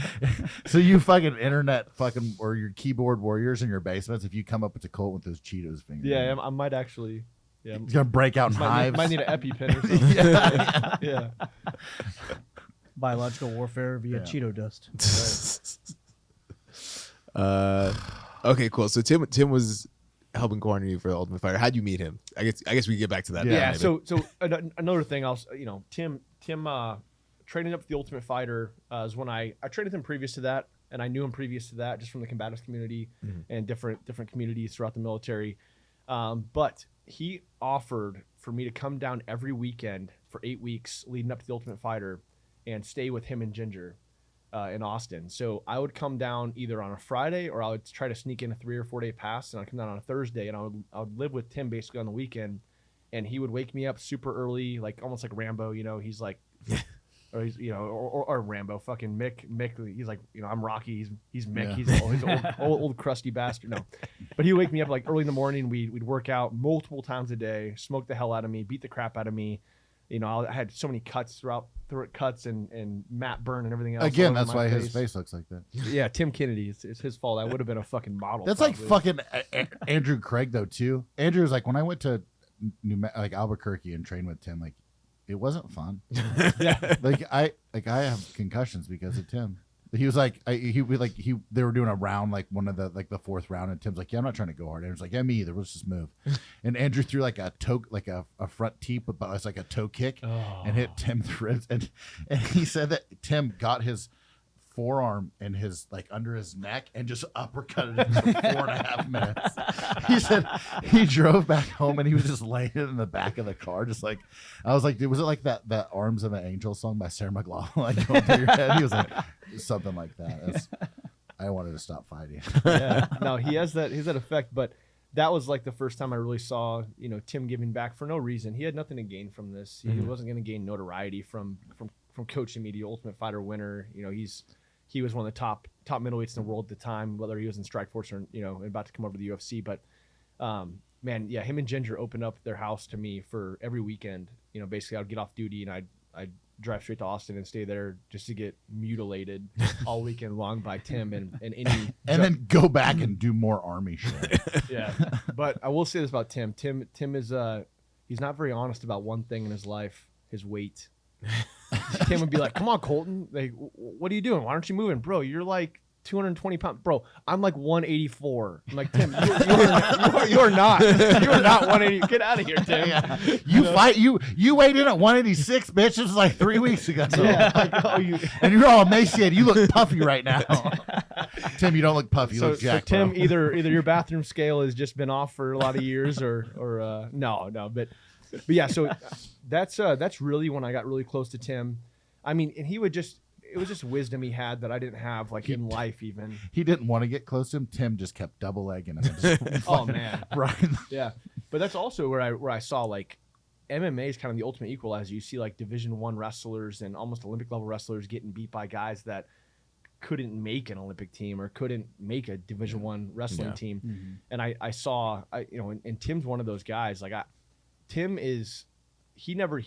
So you fucking internet fucking or your keyboard warriors in your basements, if you come up with a Colt with those Cheetos fingers. Yeah, I might actually. Yeah, he's gonna break out in hives. Might need an EpiPen or something. Yeah. Biological warfare via Cheeto dust. Okay, cool. So Tim was helping corner you for the Ultimate Fighter. How'd you meet him? I guess we can get back to that. Yeah. Maybe. So another thing, Tim training up for the Ultimate Fighter is when I trained with him previous to that, and I knew him previous to that just from the Combatives community and different communities throughout the military. But he offered for me to come down every weekend for 8 weeks leading up to the Ultimate Fighter and stay with him and Ginger in Austin. So I would come down either on a Friday or I would try to sneak in a 3 or 4 day pass, and I'd come down on a Thursday, and I would live with Tim basically on the weekend, and he would wake me up super early, like almost like Rambo, you know. He's like, or he's, you know, or Rambo, fucking Mick. He's like, you know, I'm Rocky. He's Mick. Yeah. He's an old crusty bastard. No, but he would wake me up like early in the morning. We'd work out multiple times a day, smoke the hell out of me, beat the crap out of me. You know, I had so many cuts throughout cuts and Matt burn and everything else. Again, that's why his face looks like that. Yeah, Tim Kennedy. It's his fault. I would have been a fucking model. That's probably. Like fucking Andrew Craig though too. Andrew was like, when I went to Albuquerque and trained with Tim, like it wasn't fun. Yeah, I have concussions because of Tim. He was like, they were doing a round, like one of the fourth round, and Tim's like, yeah, I'm not trying to go hard. Andrew's like, yeah, me either. Let's just move. And Andrew threw like a toe, like a front teep, but it's like a toe kick, and hit Tim the ribs. And he said that Tim got his forearm in his like under his neck and just uppercutted him for 4.5 minutes. He said he drove back home and he was just laying in the back of the car, just like, I was like, was it like that Arms of an Angel song by Sarah McLachlan like going through your head? He was like, something like that. I wanted to stop fighting. Yeah, no, he has that effect, but that was like the first time I really saw, you know, Tim giving back for no reason. He had nothing to gain from this. He wasn't going to gain notoriety from coaching me, the Ultimate Fighter winner. You know, he was one of the top middleweights in the world at the time, whether he was in Strikeforce or, you know, about to come over to the UFC. But man, yeah, him and Ginger opened up their house to me for every weekend. You know, basically I'd get off duty and I'd drive straight to Austin and stay there just to get mutilated all weekend long by Tim and any then go back and do more Army shit. Yeah, but I will say this about Tim. Tim is he's not very honest about one thing in his life: his weight. Tim would be like, "Come on, Colton. Like, what are you doing? Why aren't you moving, bro? You're like 220 pounds, bro. I'm like 184. I'm like, Tim, you are not. You are not 180. Get out of here, Tim. Yeah. You weighed in at 186, bitch. This was like 3 weeks ago. Yeah. Like, and you're all emaciated. You look puffy right now. Tim, you don't look puffy. You look jacked. So Tim, bro. either your bathroom scale has just been off for a lot of years, or no, but yeah. So that's really when I got really close to Tim. I mean, and he would just. it was just wisdom he had that I didn't have like in life even. He didn't want to get close to him. Tim just kept double legging him. Just Oh man, right. yeah. But that's also where I saw like MMA is kind of the ultimate equalizer. You see like Division I wrestlers and almost Olympic level wrestlers getting beat by guys that couldn't make an Olympic team or couldn't make a Division I wrestling team. Mm-hmm. And I saw, and Tim's one of those guys. Like Tim is, he never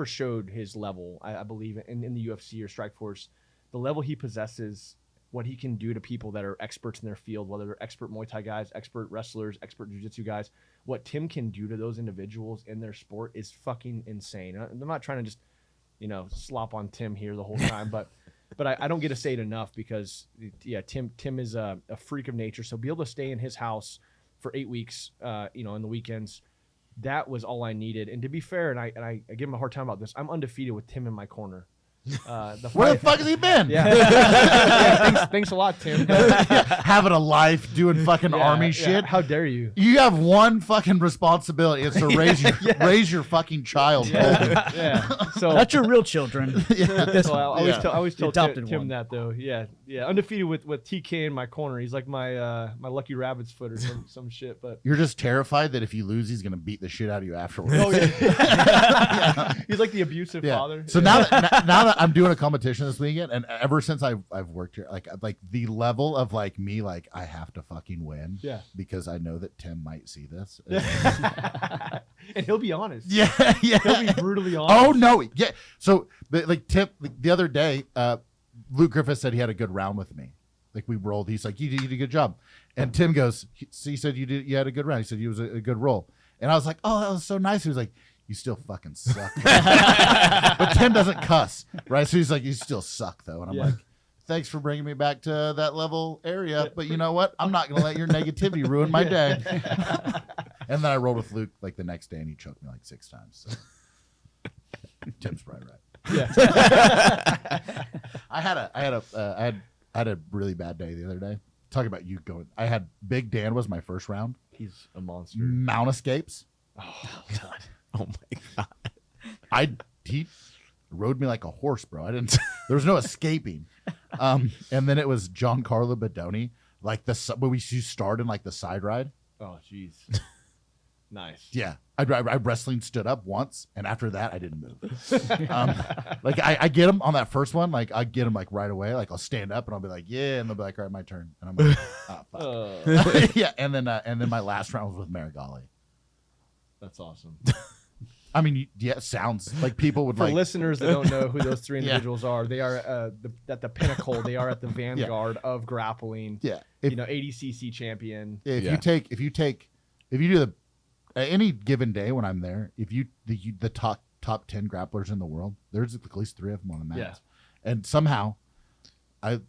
showed his level. I believe in the UFC or Strikeforce, the level he possesses, what he can do to people that are experts in their field, whether they're expert Muay Thai guys, expert wrestlers, expert jiu-jitsu guys. What Tim can do to those individuals in their sport is fucking insane. I'm not trying to just, slop on Tim here the whole time, but I don't get to say it enough because, yeah, Tim is a freak of nature. So be able to stay in his house for 8 weeks, on the weekends, that was all I needed. And to be fair, and I give him a hard time about this, I'm undefeated with Tim in my corner. Where the fuck has he been? Yeah. Yeah, thanks a lot, Tim. Having a life, doing fucking army shit. How dare you? You have one fucking responsibility. It's to raise your fucking child. Yeah. Yeah. So That's your real children. So I always tell adopted Tim one. that though. Yeah. Undefeated with TK in my corner. He's like my lucky rabbit's foot or some shit. But You're just terrified that if you lose, he's gonna beat the shit out of you afterwards. oh yeah, he's like the abusive father. So now that I'm doing a competition this weekend, and ever since I've worked here, like the level of like me, like I have to fucking win. Yeah. Because I know that Tim might see this. And he'll be honest. Yeah. He'll be brutally honest. Oh no. Yeah. So Tim, the other day, Luke Griffith said he had a good round with me. Like we rolled. He's like, you did a good job. And Tim goes, he said you had a good round. He said you was a good roll. And I was like, oh, that was so nice. He was like, you still fucking suck. But Tim doesn't cuss, right? So he's like, you still suck though. And I'm like, thanks for bringing me back to that level area. But you know what? I'm not going to let your negativity ruin my day. And then I rolled with Luke like the next day and he choked me like 6 times. So Tim's probably right. Yeah. I had a really bad day the other day. Talking about you going, I had Big Dan was my first round. He's a monster. Mount escapes. Oh my god. He rode me like a horse, bro. There was no escaping. And then it was Giancarlo Badoni, like when we start in like the side ride. Oh jeez. Nice. Yeah. I wrestling stood up once, and after that I didn't move. Like I get him on that first one, like I get him like right away. Like I'll stand up and I'll be like, yeah, and they'll be like, all right, my turn. And I'm like, oh fuck. Yeah, and then my last round was with Marigali. That's awesome. I mean, yeah, sounds like people would For like. listeners that don't know who those 3 individuals are, they are at the pinnacle. They are at the vanguard of grappling. Yeah, ADCC champion. If you do the any given day when I'm there, if the top 10 grapplers in the world, there's at least 3 of them on the mat. Yeah. And somehow, I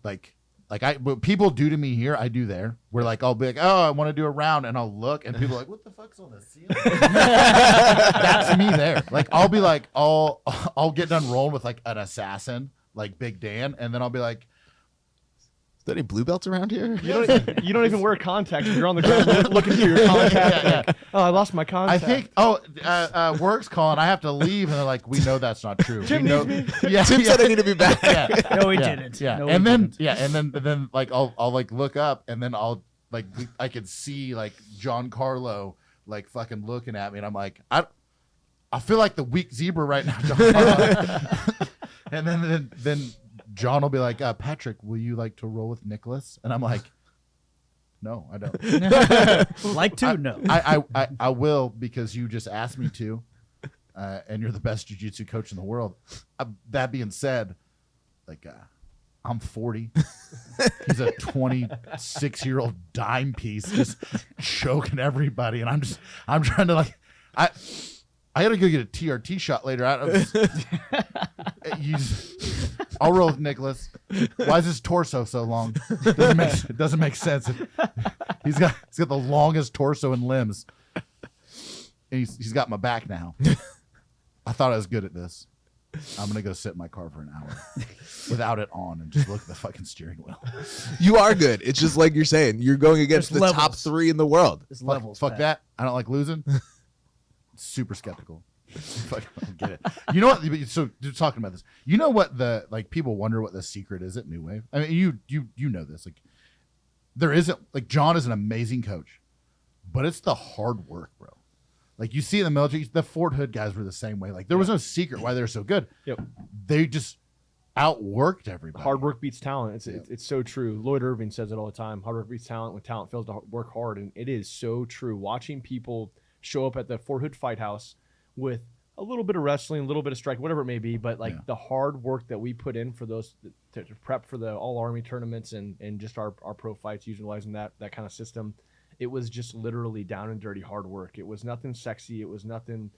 what people do to me here, I do there. Where like I'll be like, oh, I want to do a round, and I'll look, and people are like, what the fuck's on the ceiling? That's me there. Like I'll be like, I'll get done rolling with like an assassin, like Big Dan, and then I'll be like, Is there any blue belts around here? You don't even wear contacts. You're on the ground looking for your contact. Like, oh, I lost my contact. I think, work's calling. I have to leave, and they're like, we know that's not true. Tim we know, needs yeah, Tim said I need to be back. No, he yeah, didn't. Yeah, No, and he then didn't. and then like I'll like look up, and then I'll like I could see like Giancarlo like fucking looking at me, and I'm like, I feel like the weak zebra right now, Giancarlo. And then John will be like, Patrick, will you like to roll with Nicholas? And I'm like, no, I don't. Like to? No. I will because you just asked me to, and you're the best jiu-jitsu coach in the world. That being said, like I'm 40. He's a 26-year-old dime piece just choking everybody, and I'm trying to like I gotta go get a TRT shot later. I'll roll with Nicholas. Why is his torso so long? It doesn't make sense. He's got the longest torso and limbs. And he's got my back now. I thought I was good at this. I'm gonna go sit in my car for an hour without it on and just look at the fucking steering wheel. You are good. It's just like you're saying. You're going against There's the levels. top 3 in the world. There's levels. Fuck Pat. that. I don't like losing. Super skeptical. Fucking don't get it. You know what? So just talking about this. You know what the like people wonder what the secret is at New Wave. I mean, you know this. Like there isn't like John is an amazing coach, but it's the hard work, bro. Like you see in the military, the Fort Hood guys were the same way. Like there was no secret why they're so good. Yep. They just outworked everybody. Hard work beats talent. It's so true. Lloyd Irving says it all the time. Hard work beats talent when talent fails to work hard, and it is so true. Watching people show up at the Fort Hood Fight House with a little bit of wrestling, a little bit of strike, whatever it may be, but like the hard work that we put in for those to prep for the All Army tournaments and just our pro fights, utilizing that kind of system. It was just literally down and dirty hard work. It was nothing sexy. It was nothing,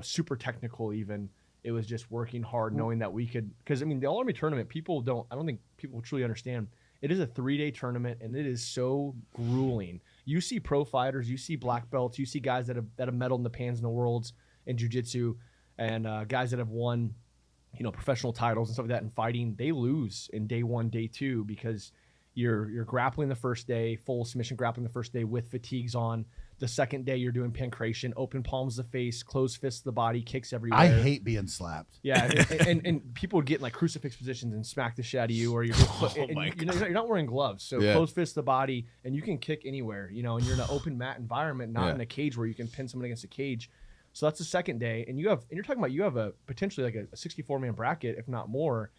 super technical even. It was just working hard, knowing that we could, because I mean, the All Army tournament, I don't think people truly understand. It is a 3-day tournament, and it is so grueling. You see pro fighters, you see black belts, you see guys that have medaled in the Pans and the Worlds in jiu-jitsu, and guys that have won, professional titles and stuff like that in fighting. They lose in day 1, day 2 because you're grappling the first day, full submission grappling the first day with fatigues on. The second day, you're doing pancration, open palms of the face, closed fists of the body, kicks everywhere. I hate being slapped. Yeah, and people would get in like crucifix positions and smack the shit out of you, or you're you're not wearing gloves, so closed fist the body, and you can kick anywhere, and you're in an open mat environment, not in a cage where you can pin someone against a cage. So that's the second day, and you're talking about you have a potentially like a 64-man bracket, if not more,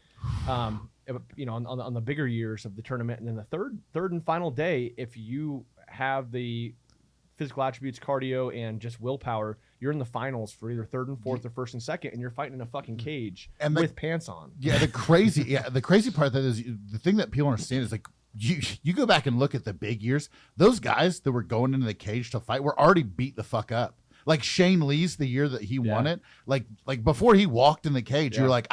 on the bigger years of the tournament, and then the third and final day, if you have the physical attributes, cardio, and just willpower, you're in the finals for either third and fourth or first and second, and you're fighting in a fucking cage with pants on. Yeah, the crazy part of that is the thing that people understand is like you go back and look at the big years, those guys that were going into the cage to fight were already beat the fuck up. Like Shane Lee's the year that he won it, like before he walked in the cage, you're like,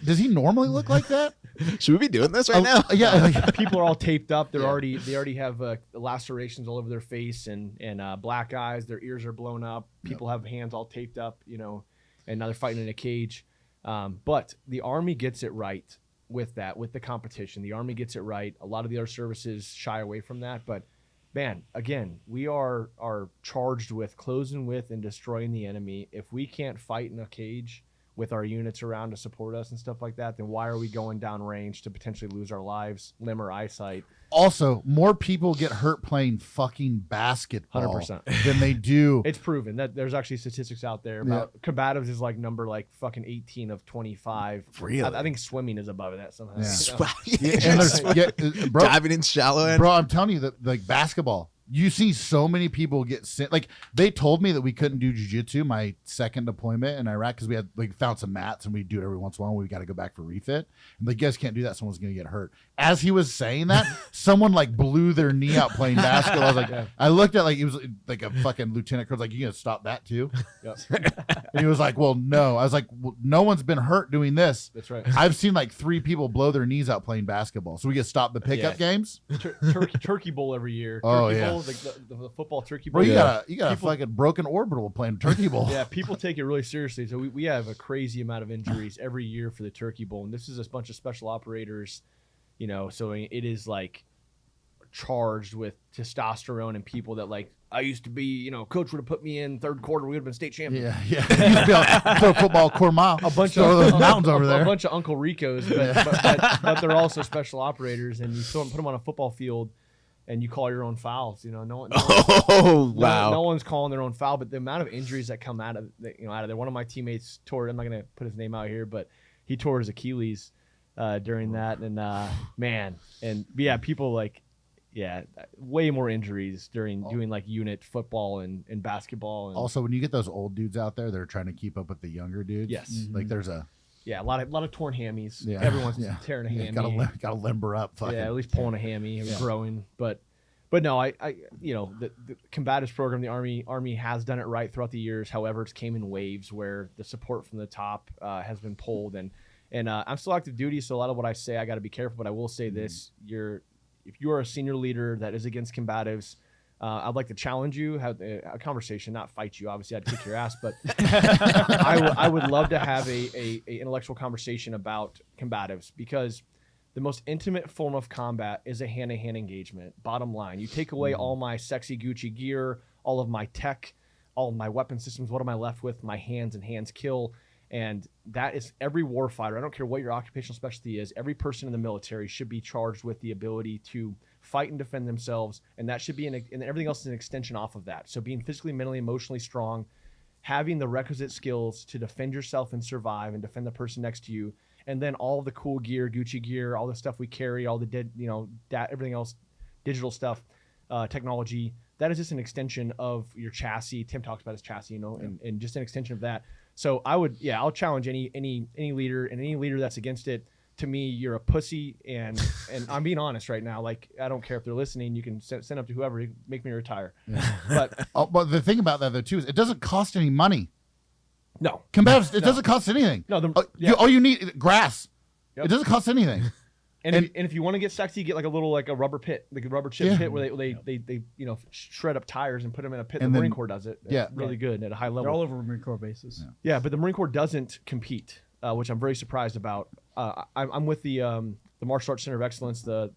does he normally look like that? Should we be doing this right now? Yeah, like, people are all taped up. They already have lacerations all over their face and black eyes. Their ears are blown up. People have hands all taped up, and now they're fighting in a cage. But the Army gets it right with the competition. The Army gets it right. A lot of the other services shy away from that, but man, again, we are charged with closing with and destroying the enemy. If we can't fight in a cage with our units around to support us and stuff like that, then why are we going down range to potentially lose our lives, limb, or eyesight? Also, more people get hurt playing fucking basketball 100% than they do. It's proven that there's actually statistics out there about Combatives is like number like fucking 18 of 25. Really? I think swimming is above that somehow. And bro, diving in shallow end. Bro, I'm telling you that like basketball, you see so many people get sent. Like they told me that we couldn't do jiu-jitsu my second deployment in Iraq because we had like found some mats and we do it every once in a while. We got to go back for refit. And like, you guys can't do that. Someone's going to get hurt. As he was saying that, someone like blew their knee out playing basketball. I was like, I looked at like he was like a fucking lieutenant colonel. Like, you gonna stop that too? Yep. And he was like, well, no. I was like, well, no one's been hurt doing this. That's right. I've seen like 3 people blow their knees out playing basketball. So we get stopped the pickup games. Turkey bowl every year. Oh, turkey yeah. bowl, the football turkey bowl. Bro, you got a fucking broken orbital playing turkey bowl. Yeah, people take it really seriously. So we have a crazy amount of injuries every year for the turkey bowl, and this is a bunch of special operators, so it is like charged with testosterone and people that like, I used to be, coach would have put me in third quarter, we would have been state champion. Yeah. You used to be able to throw football quarter mile. A bunch of those mountains over a there. bunch of Uncle Ricos, but they're also special operators, and you put them on a football field and you call your own fouls. No one's calling their own foul, but the amount of injuries that come out of there. One of my teammates tore, I'm not going to put his name out here, but he tore his Achilles during that, and people like, way more injuries during doing like unit football and basketball. And also, when you get those old dudes out there, they're trying to keep up with the younger dudes. Yes. Like there's a lot of torn hammies. Yeah. Everyone's tearing a hammy. Gotta limber up. Fucking. Yeah, at least pulling a hammy and growing. But no, the Combatives program, the Army has done it right throughout the years. However, it came in waves where the support from the top has been pulled, and I'm still active duty, so a lot of what I say I got to be careful. But I will say this: if you are a senior leader that is against Combatives, I'd like to challenge you, have a conversation, not fight you. Obviously, I'd kick your ass, but I would love to have a intellectual conversation about Combatives, because the most intimate form of combat is a hand-to-hand engagement. Bottom line, you take away all my sexy Gucci gear, all of my tech, all of my weapon systems. What am I left with? My hands, and hands kill. And that is every warfighter. I don't care what your occupational specialty is. Every person in the military should be charged with the ability to fight and defend themselves. And that should be, and everything else is an extension off of that. So being physically, mentally, emotionally strong, having the requisite skills to defend yourself and survive and defend the person next to you. And then all the cool gear, Gucci gear, all the stuff we carry, all the everything else, digital stuff, technology. That is just an extension of your chassis. Tim talks about his chassis, and just an extension of that. So I'll challenge any leader, and any leader that's against it. To me, you're a pussy, and I'm being honest right now. Like, I don't care if they're listening. You can send up to whoever, make me retire. Yeah. But the thing about that though too is it doesn't cost any money. No, Combatives, it doesn't cost anything. No, all you need is grass. Yep. It doesn't cost anything. And if you want to get sexy, get like a little a rubber pit, like a rubber chip pit where they shred up tires and put them in a pit. And the Marine Corps does it. It's really good at a high level. They're all over Marine Corps bases. Yeah, but the Marine Corps doesn't compete, which I'm very surprised about. I'm with the Martial Arts Center of Excellence, the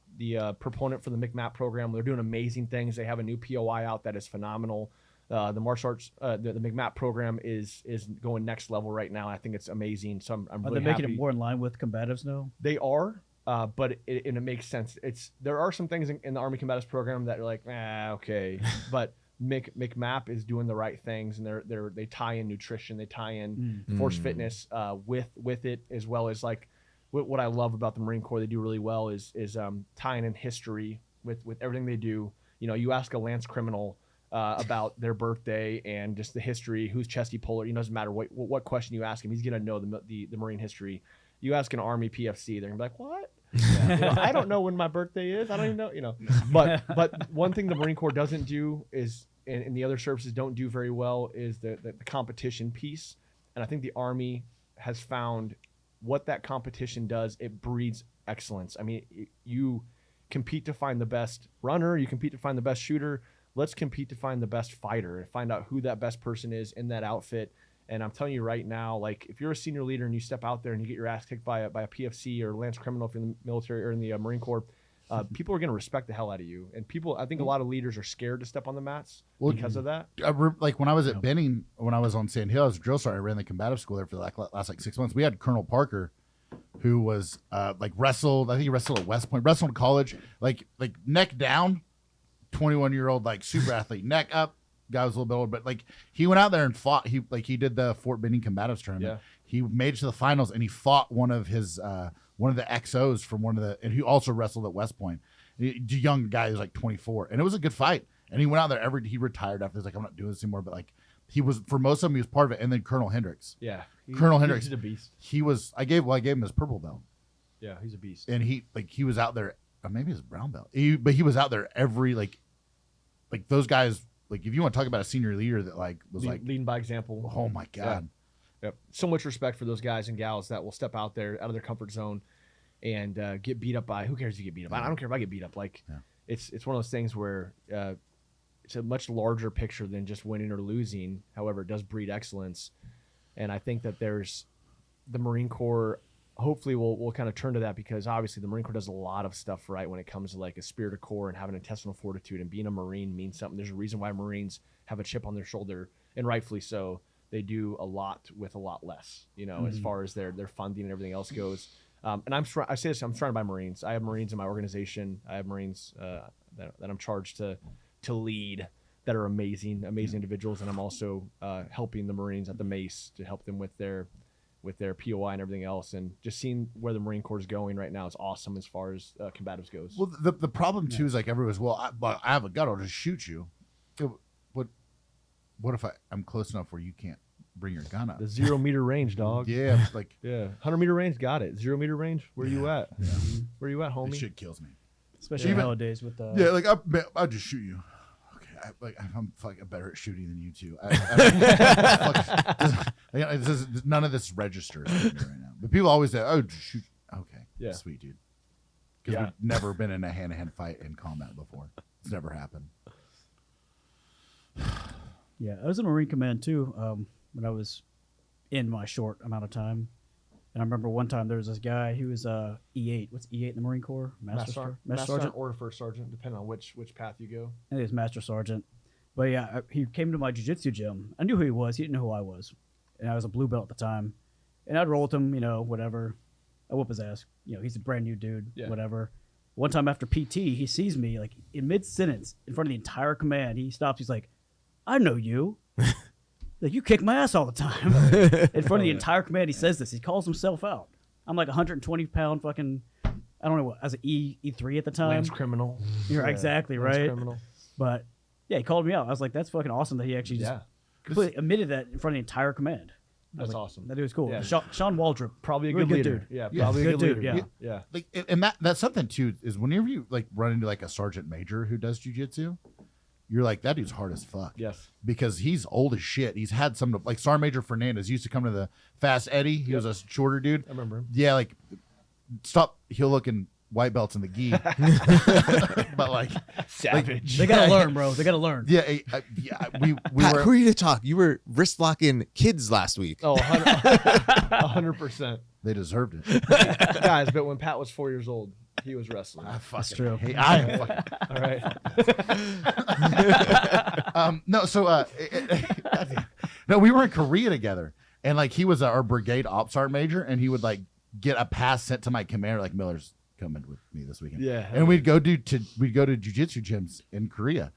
proponent for the McMap program. They're doing amazing things. They have a new POI out that is phenomenal. The martial arts, the McMap program is going next level right now. I think it's amazing. So I'm really Are they making happy. it more in line with Combatives now? They are. But it makes sense. There are some things in the Army Combatives program that are like, okay, but McMap is doing the right things, and they tie in nutrition, they tie in force fitness with it, as well as like what I love about the Marine Corps. They do really well is tying in history with everything they do. You ask a Lance criminal about their birthday and just the history, who's chesty puller. It doesn't matter what question you ask him, he's gonna know the Marine history. You ask an Army PFC, they're gonna be like, what? I don't know when my birthday is. I don't even know. But one thing the Marine Corps doesn't do is, and the other services don't do very well, is the competition piece. And I think the Army has found what that competition does. It breeds excellence. I mean, you compete to find the best runner. You compete to find the best shooter. Let's compete to find the best fighter and find out who that best person is in that outfit. And I'm telling you right now, like, if you're a senior leader and you step out there and you get your ass kicked by a PFC or Lance criminal if you're in the military or in the Marine Corps, people are going to respect the hell out of you. And I think a lot of leaders are scared to step on the mats because of that. Like when I was at Benning, when I was on Sand Hill, I was a drill sergeant. I ran the combative school there for the last 6 months. We had Colonel Parker, who was wrestled. I think he wrestled at West Point, wrestled in college, like neck down, 21-year-old like super athlete, neck up. Guy was a little bit older, but like he went out there and fought. He did the Fort Benning Combatives tournament. Yeah. He made it to the finals, and he fought one of the XOs from and he also wrestled at West Point. A young guy who's like 24, and it was a good fight. And he went out there he retired after. He's like, I'm not doing this anymore. But like he was, for most of them, he was part of it. And then Colonel Hendricks. Yeah, Colonel Hendricks. He's a beast. He was. I gave him his purple belt. Yeah, he's a beast. And he was out there. Maybe his brown belt. But he was out there every like those guys. Like, if you want to talk about a senior leader that was leading by example. Oh my God. Yep. So much respect for those guys and gals that will step out there out of their comfort zone and get beat up by. Who cares if you get beat up? I don't care if I get beat up. Like, it's one of those things where it's a much larger picture than just winning or losing. However, it does breed excellence, and I think that there's the Marine Corps. Hopefully we'll kind of turn to that, because obviously the Marine Corps does a lot of stuff right when it comes to like a spirit of corps and having intestinal fortitude, and being a Marine means something. There's a reason why Marines have a chip on their shoulder, and rightfully so. They do a lot with a lot less, as far as their funding and everything else goes. And I say this, I'm surrounded by Marines. I have Marines in my organization. I have Marines that I'm charged to lead that are amazing individuals. And I'm also helping the Marines at the Mace to help them with their POI and everything else, and just seeing where the Marine Corps is going right now is awesome as far as combatives goes. Well, the problem too is like everyone's, I have a gun, I'll just shoot you. What if I'm close enough where you can't bring your gun up? The 0 meter range, dog. Yeah, 100 meter range, got it. 0 meter range, where you at? Yeah. Where you at, homie? That shit kills me. Especially nowadays with the I'll just shoot you. I'm fucking better at shooting than you two. None of this registers with me right now. But people always say, "Oh, just shoot." Okay, yeah, sweet dude. Because we've never been in a hand-to-hand fight in combat before. It's never happened. Yeah, I was in Marine Command too when I was in my short amount of time. And I remember one time there was this guy, he was E8. What's E8 in the Marine Corps? Master Sergeant or First Sergeant, depending on which path you go. I think it's Master Sergeant. But yeah, he came to my jiu-jitsu gym. I knew who he was. He didn't know who I was. And I was a blue belt at the time. And I'd roll with him, whatever. I whoop his ass. He's a brand new dude, whatever. One time after PT, he sees me like in mid-sentence in front of the entire command. He stops. He's like, I know you. Like, you kick my ass all the time. In front of the entire command, he says this. He calls himself out. I'm like 120-pound fucking, I don't know what, I was an E3 at the time. Lance criminal. You're exactly Lance right. criminal. But yeah, he called me out. I was like, that's fucking awesome that he actually just completely admitted that in front of the entire command. That's awesome. That dude was cool. Yeah. Sean Waldrop, Probably a really good leader. dude. Yeah, Yeah. probably a Good good dude, leader. yeah. Yeah. Like, and that's something too, is whenever you like run into like a sergeant major who does jujitsu, you're like, that dude's hard as fuck. Yes. Because he's old as shit. He's had some, like Sergeant Major Fernandez used to come to the Fast Eddie. He was a shorter dude. I remember him. Yeah, like stop heel looking white belts in the gi. But like Savage. They gotta learn, bro. They gotta learn. yeah, we Pat, were who are you to talk? You were wrist locking kids last week. Oh, 100%. they deserved it. Guys, but when Pat was 4 years old, he was wrestling. That's true. Hey, I fucking, All right. no, so no, we were in Korea together, and like he was our brigade ops sergeant major, and he would like get a pass sent to my commander, like Miller's coming with me this weekend. Yeah. And we'd go to jiu-jitsu gyms in Korea.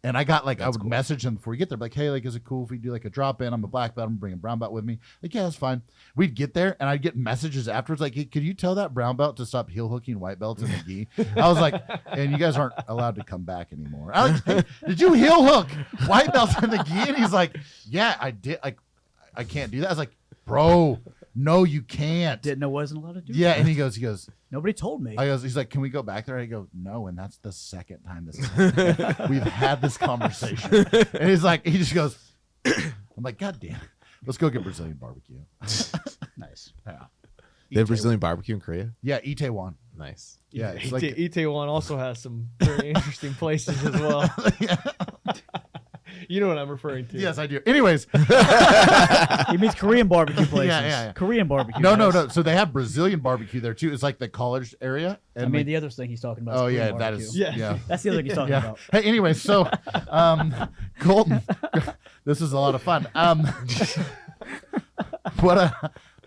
And I got like, I would message them before we get there, like, hey, like, is it cool if we do like a drop in? I'm a black belt. I'm bringing brown belt with me. Like, yeah, that's fine. We'd get there and I'd get messages afterwards, like, hey, could you tell that brown belt to stop heel hooking white belts in the gi? I was like, and you guys aren't allowed to come back anymore. I was like, hey, did you heel hook white belts in the gi? And he's like, yeah, I did. Like, I can't do that. I was like, bro, no, you can't. Didn't know wasn't allowed to do. Yeah, that. and he goes, Nobody told me. he's like, can we go back there? I go, no, and that's the second time this happened. We've had this conversation. And he's like, he just goes, I'm like, God damn it. Let's go get Brazilian barbecue. Nice. Yeah. They have Brazilian barbecue in Korea. Yeah, Itaewon. Nice. Yeah, it's like Itaewon also has some very interesting places as well. You know what I'm referring to. yes, I do. Anyways, He means Korean barbecue places. Yeah. Korean barbecue. no. So they have Brazilian barbecue there too. It's like the college area. And I mean, like, the other thing he's talking about. is oh Korean yeah, that barbecue. is Yeah. That's the other thing he's talking yeah. about. Hey, anyway, so Colton, this is a lot of fun.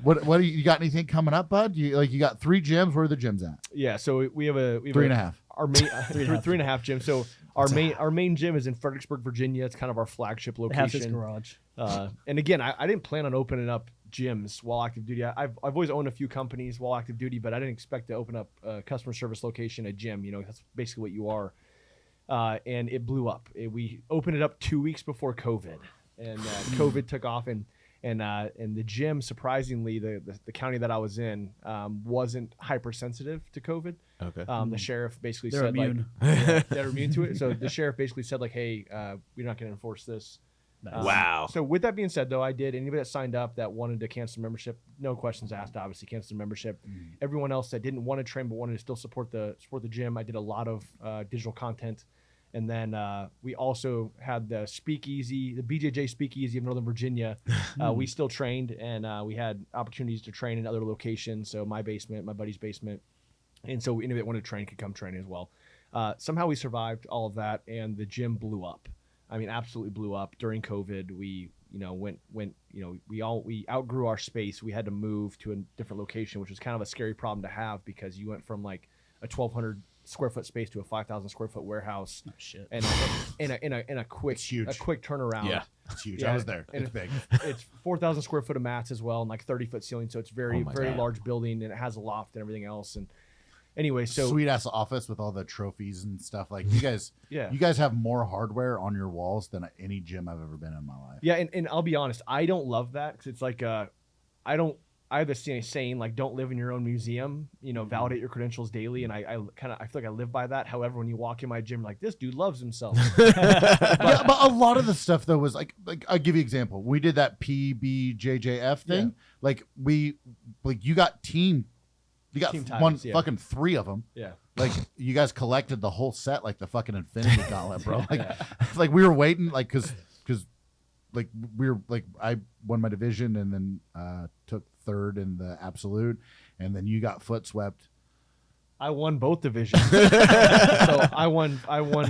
What do you got anything coming up, bud? You got 3 gyms. Where are the gyms at? Yeah, so we have 3.5. Our main 3.5 gym. So our main gym is in Fredericksburg, Virginia. It's kind of our flagship It has his location. garage. And again, I didn't plan on opening up gyms while active duty. I've always owned a few companies while active duty, but I didn't expect to open up a customer service location, a gym. That's basically what you are. And it blew up. We opened it up 2 weeks before COVID, and COVID took off. And the gym, surprisingly, the county that I was in wasn't hypersensitive to COVID. Okay. The sheriff basically They're said immune. like they're immune to it. So the sheriff basically said like, hey, we're not going to enforce this. Wow. So with that being said, though, I did. Anybody that signed up that wanted to cancel membership, no questions asked. Obviously, cancel membership. Everyone else that didn't want to train but wanted to still support the gym, I did a lot of digital content. And then we also had the speakeasy, the BJJ speakeasy of Northern Virginia. We still trained, and we had opportunities to train in other locations. So my basement, my buddy's basement. And so anybody that wanted to train could come train as well. Somehow we survived all of that, and the gym blew up. I mean, absolutely blew up during COVID. We, we outgrew our space. We had to move to a different location, which was kind of a scary problem to have because you went from like a 1,200 square foot space to a 5,000 square foot warehouse. Oh, shit. And in a quick It's huge. a quick turnaround. Yeah. It's huge. Yeah, I was there. and It's big. It's 4,000 square foot of mats as well, and like 30-foot ceiling. So it's very my very God. large building, and it has a loft and everything else. And anyway, so Sweet ass office with all the trophies and stuff. Like you guys, Yeah. you guys have more hardware on your walls than any gym I've ever been in my life. yeah, and I'll be honest, I don't love that because it's like I have this saying like, don't live in your own museum, validate your credentials daily. And I feel like I live by that. However, when you walk in my gym, like this dude loves himself. Yeah, but a lot of the stuff though was like I'll give you an example. We did that PBJJF thing. Yeah. Like you got team Team one titles, yeah. fucking 3 of them. Yeah. Like you guys collected the whole set, like the fucking Infinity Gauntlet, bro. Like, like we were waiting, like because like we were like I won my division and then took 3rd in the absolute, and then you got foot swept I won both divisions. So I won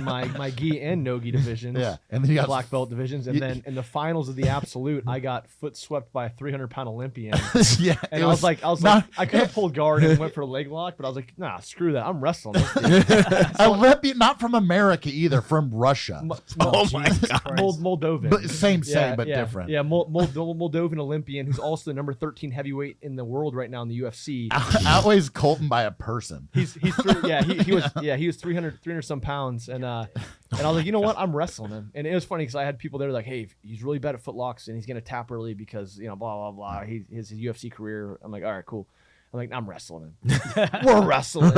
my gi and no gi divisions. Yeah, and then you got black belt divisions, and then in the finals of the absolute, I got foot swept by a 300-pound Olympian. Yeah, And I was like, I could have pulled guard and went for a leg lock, but I was like, nah, screw that. I'm wrestling this dude. Olympian, not from America either, from Russia. Oh my God. Moldovan. But same, but different. Yeah, Moldovan Olympian, who's also the number 13 heavyweight in the world right now in the UFC. Outweighs Colton by a person. He was 300 some pounds, and I was like, you know what, I'm wrestling him. And it was funny because I had people there like, hey, he's really bad at footlocks and he's gonna tap early because blah blah blah. His UFC career. I'm like, all right, cool. I'm like, I'm wrestling him. We're wrestling.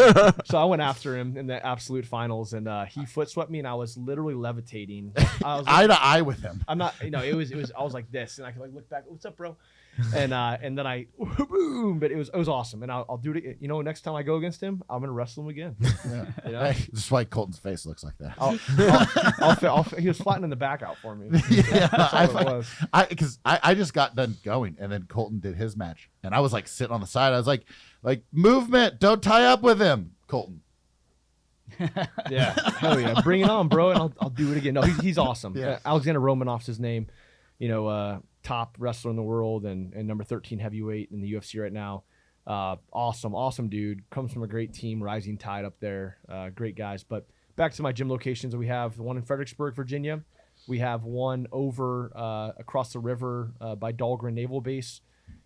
So I went after him in the absolute finals, and he foot swept me, and I was literally levitating. I was eye to eye with him. I'm not, it was. I was like this, and I could like look back. What's up, bro? And then I boom, but it was awesome, and I'll do it. Next time I go against him, I'm gonna wrestle him again. Yeah. Hey, just why Colton's face looks like that. He was flattening the back out for me. Yeah, I just got done going, and then Colton did his match, and I was like sitting on the side. I was like movement, don't tie up with him, Colton. Yeah, hell yeah, bring it on, bro, and I'll do it again. No, he's awesome. Yeah. Alexander Romanov's his name. Top wrestler in the world and number 13 heavyweight in the UFC right now. Awesome dude. Comes from a great team, Rising Tide up there. Great guys. But back to my gym locations, we have one in Fredericksburg, Virginia. We have one over across the river by Dahlgren Naval Base.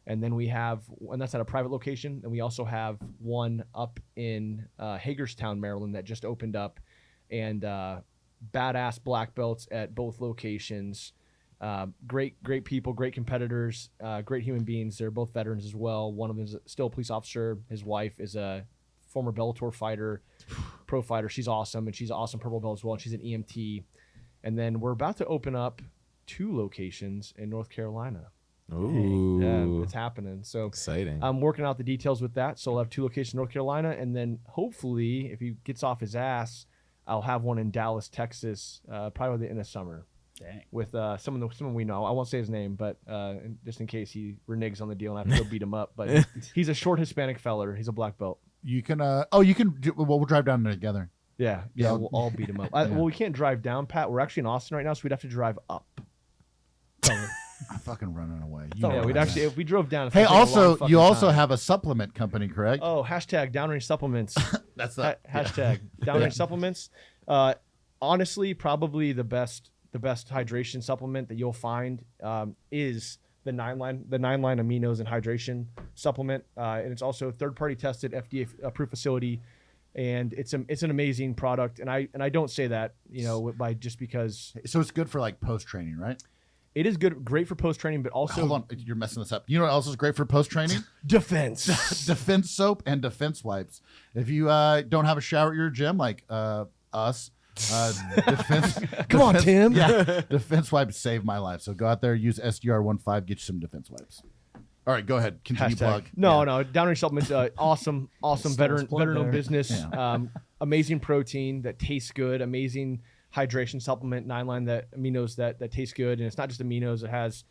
And then and that's at a private location. And we also have one up in Hagerstown, Maryland that just opened up. And badass black belts at both locations. Great people, great competitors, great human beings. They're both veterans as well. One of them is still a police officer. His wife is a former Bellator fighter, pro fighter. She's awesome, and she's an awesome purple belt as well. And she's an EMT. And then we're about to open up 2 locations in North Carolina. Ooh, yeah, it's happening. So exciting. I'm working out the details with that. So I'll have 2 locations in North Carolina, and then hopefully, if he gets off his ass, I'll have one in Dallas, Texas, probably the end of summer. Dang. With someone we know. I won't say his name, but just in case he reneges on the deal and I have to go beat him up. But he's a short Hispanic feller. He's a black belt. You can we'll drive down there together. Yeah, we'll all beat him up. Well, we can't drive down, Pat. We're actually in Austin right now, so we'd have to drive up. I'm fucking running away. We'd actually, if we drove down. Hey, also, you also have a supplement company, correct? Oh, hashtag Downrange Supplements. That's the hashtag Downrange Supplements. Honestly, probably the best hydration supplement that you'll find is the 9-line aminos and hydration supplement, and it's also third-party tested, FDA approved facility, and it's an amazing product. And I don't say that by just because. So it's good for like post training, right? It is great for post training, but also hold on, you're messing this up. You know what else is great for post training? Defense soap and defense wipes. If you don't have a shower at your gym, like us. Defense. Come on, Tim. Yeah, defense wipes saved my life. So go out there, use SDR15, get you some defense wipes. All right, go ahead. Continue plug. No. Downrange Supplements, awesome veteran-owned business. Yeah. Amazing protein that tastes good. Amazing hydration supplement, 9-line aminos that tastes good, and it's not just aminos. It has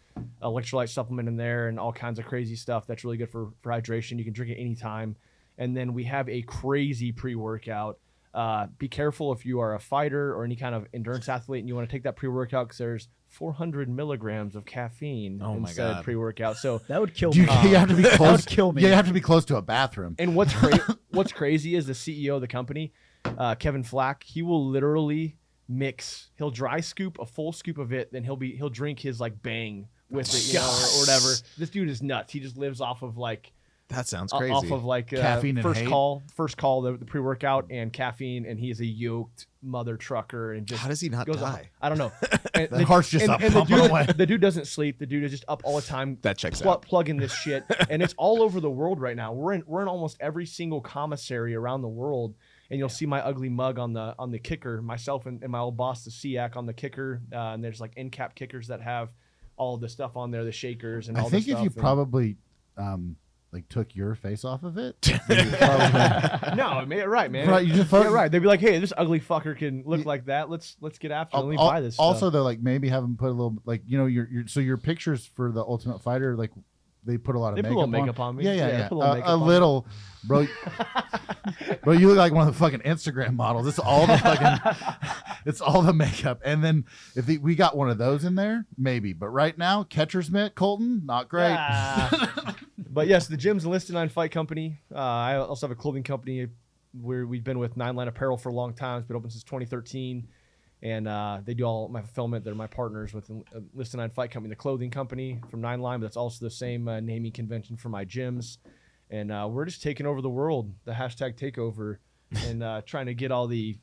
electrolyte supplement in there and all kinds of crazy stuff that's really good for hydration. You can drink it anytime. And then we have a crazy pre-workout. Be careful if you are a fighter or any kind of endurance athlete and you want to take that pre-workout because there's 400 milligrams of caffeine inside pre-workout. So that would kill me. You have to be close. That would kill me. You have to be close to a bathroom. And what's crazy is the CEO of the company, Kevin Flack. He will literally he'll dry scoop a full scoop of it, then he'll drink his like Bang with it, or whatever. This dude is nuts. He just lives off of like. That sounds crazy. Off of like caffeine first and call, the pre-workout and caffeine, and he is a yoked mother trucker. And just how does he not die? I don't know. And the heart's just up pumping away. The dude doesn't sleep. The dude is just up all the time. That checks out. Plugging this shit, and it's all over the world right now. We're in almost every single commissary around the world, and you'll see my ugly mug on the kicker. Myself and my old boss, the SEAC, on the kicker. And there's like end cap kickers that have all of the stuff on there, the shakers and all. I think if you probably. Like took your face off of it. Probably... No, right, man. Right, right. They'd be like, "Hey, this ugly fucker can look like that. Let's get after him. Let me buy this." Also, stuff. though, like maybe have them put a little, like your pictures for the Ultimate Fighter, like they put a lot of They put a little makeup on me. Yeah, Yeah, yeah. put a little makeup A on me. little, bro. Bro, you look like one of the fucking Instagram models. It's all the fucking, it's all the makeup. And then if we got one of those in there, maybe. But right now, catcher's mitt, Colton, not great. But yes, the gym's enlisted 9 Fight Company. I also have a clothing company where we've been with 9 Line Apparel for a long time. It's been open since 2013. And they do all my fulfillment. They're my partners with Enlisted 9 Fight Company, the clothing company from 9 Line, but that's also the same naming convention for my gyms. And we're just taking over the world, the hashtag takeover, and trying to get all the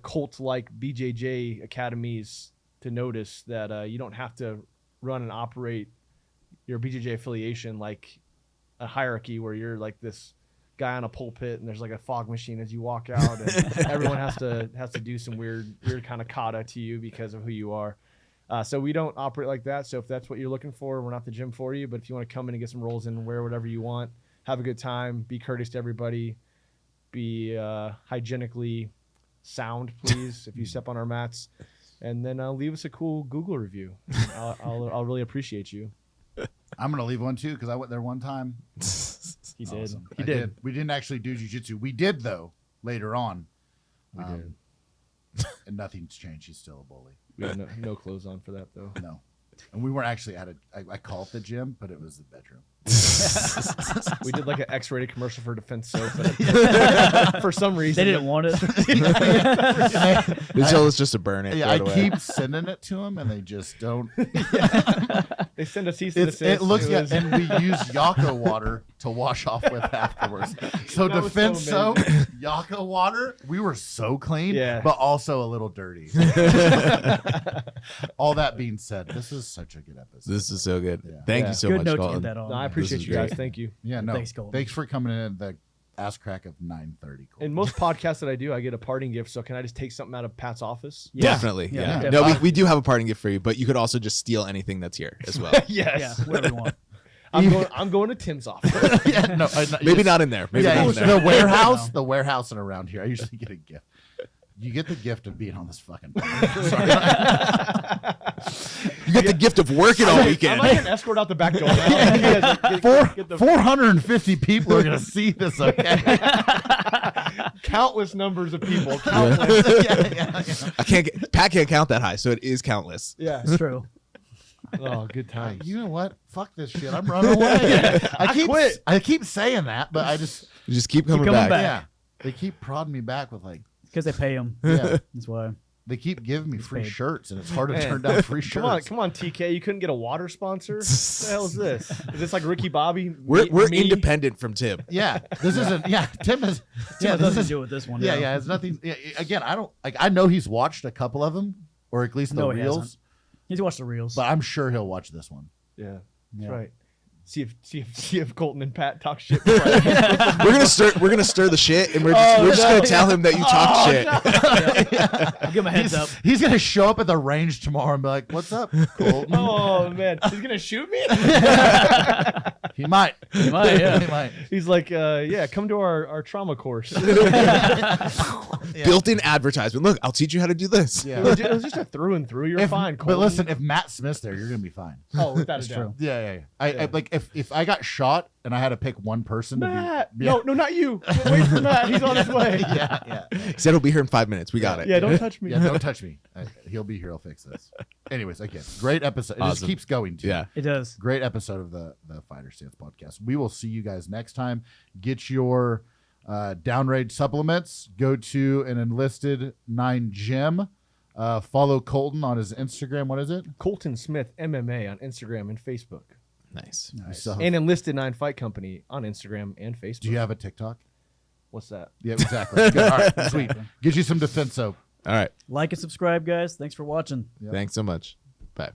cult-like BJJ academies to notice that you don't have to run and operate your BJJ affiliation like a hierarchy where you're like this guy on a pulpit and there's like a fog machine as you walk out, and everyone has to do some weird kind of kata to you because of who you are. So we don't operate like that. So if that's what you're looking for, we're not the gym for you. But if you want to come in and get some rolls in, wear whatever you want, have a good time, be courteous to everybody, be hygienically sound, please, if you step on our mats, and then leave us a cool Google review. I'll really appreciate you. I'm going to leave one too because I went there one time. He did. Awesome. He I did. We didn't actually do jiu-jitsu. We did, though, later on. We did. And nothing's changed. He's still a bully. We had no clothes on for that, though. No. And we weren't actually at I call it the gym, but it was the bedroom. We did like an X-rated commercial for Defense Soap. For some reason. They didn't want it. They told us just to burn it. Yeah, throw I it away. keep sending it to them, and they just don't. They send a cease and desist. It looks was- and we use Yaka water to wash off with afterwards. So That was Defense so Soap, Yaka water, we were so clean, Yeah. but also a little dirty. All that being said, this is such a good episode. This is so good. Yeah. Thank Yeah. you so Good much, note to Colton. get that on. No, I appreciate is you guys. great. Thank you. Yeah, no. Thanks, Colton. Thanks for coming in the ass crack of 9:30. In most podcasts that I do, I get a parting gift. So can I just take something out of Pat's office? Yeah. Definitely. Yeah. Yeah. No, we do have a parting gift for you, but you could also just steal anything that's here as well. Yes. Yeah, whatever you want. I'm going to Tim's office. yeah, no, Maybe not in there. Maybe yeah, not in it's there. the warehouse and around here. I usually get a gift. You get the gift of being on this fucking podcast. You get the gift of working all I weekend. might get an escort out the back door. Get the 450 people are going to see this, okay? countless numbers of people. Countless. Pat can't count that high, so it is countless. Yeah. It's true. Oh, good times. You know what? Fuck this shit. I'm running away. I quit. I keep saying that, but I just, You just keep coming, coming back. back. yeah. They keep prodding me back with like, Because they pay him. yeah. That's why. They keep giving me free paid. shirts, and it's hard to Man. turn down free shirts. Come on, TK. You couldn't get a water sponsor? What the hell is this? Is this like Ricky Bobby? We're Me? independent from Tim. Yeah, this isn't. Yeah, Tim is. Yeah, Yeah, it this doesn't is. do with this one. Yeah, yeah. It's nothing. Yeah, again, I don't like. I know he's watched a couple of them, or at least the No, he reels. hasn't. He's watched the reels. But I'm sure he'll watch this one. Yeah, that's Yeah. right. See if Colton and Pat talk shit. Before We're gonna stir the shit, and we're just gonna tell him that you talk shit. I'll give him a heads up. He's gonna show up at the range tomorrow and be like, "What's up, Colton?" oh man, he's gonna shoot me. He might. He might, yeah. He might. He's like, yeah, come to our trauma course. Built-in advertisement. Look, I'll teach you how to do this. Yeah. It was just a through and through. You're fine, Colton. But listen, if Matt Smith's there, you're gonna be fine. Oh, without a That's doubt. true. Yeah. I like if I got shot and I had to pick one person Matt, to be. no, not you. Wait for Matt. He's on his way. Yeah. He said he'll be here in 5 minutes. We got it. Yeah, don't touch me. Yeah, don't touch me. He'll be here. He'll fix this. Anyways, again, great episode. It just Awesome. keeps going too. Yeah. It does. Great episode of the Fighter Stance podcast. We will see you guys next time. Get your downrange supplements. Go to an enlisted 9 gym. Follow Colton on his Instagram. What is it? Colton Smith MMA on Instagram and Facebook, Nice. You still have- and Enlisted 9 Fight Company on Instagram and Facebook. do you have a TikTok? What's that? Yeah, exactly. Good. All right, sweet. Get you some defense soap. All right. Like and subscribe, guys. Thanks for watching. Yep. Thanks so much. Bye.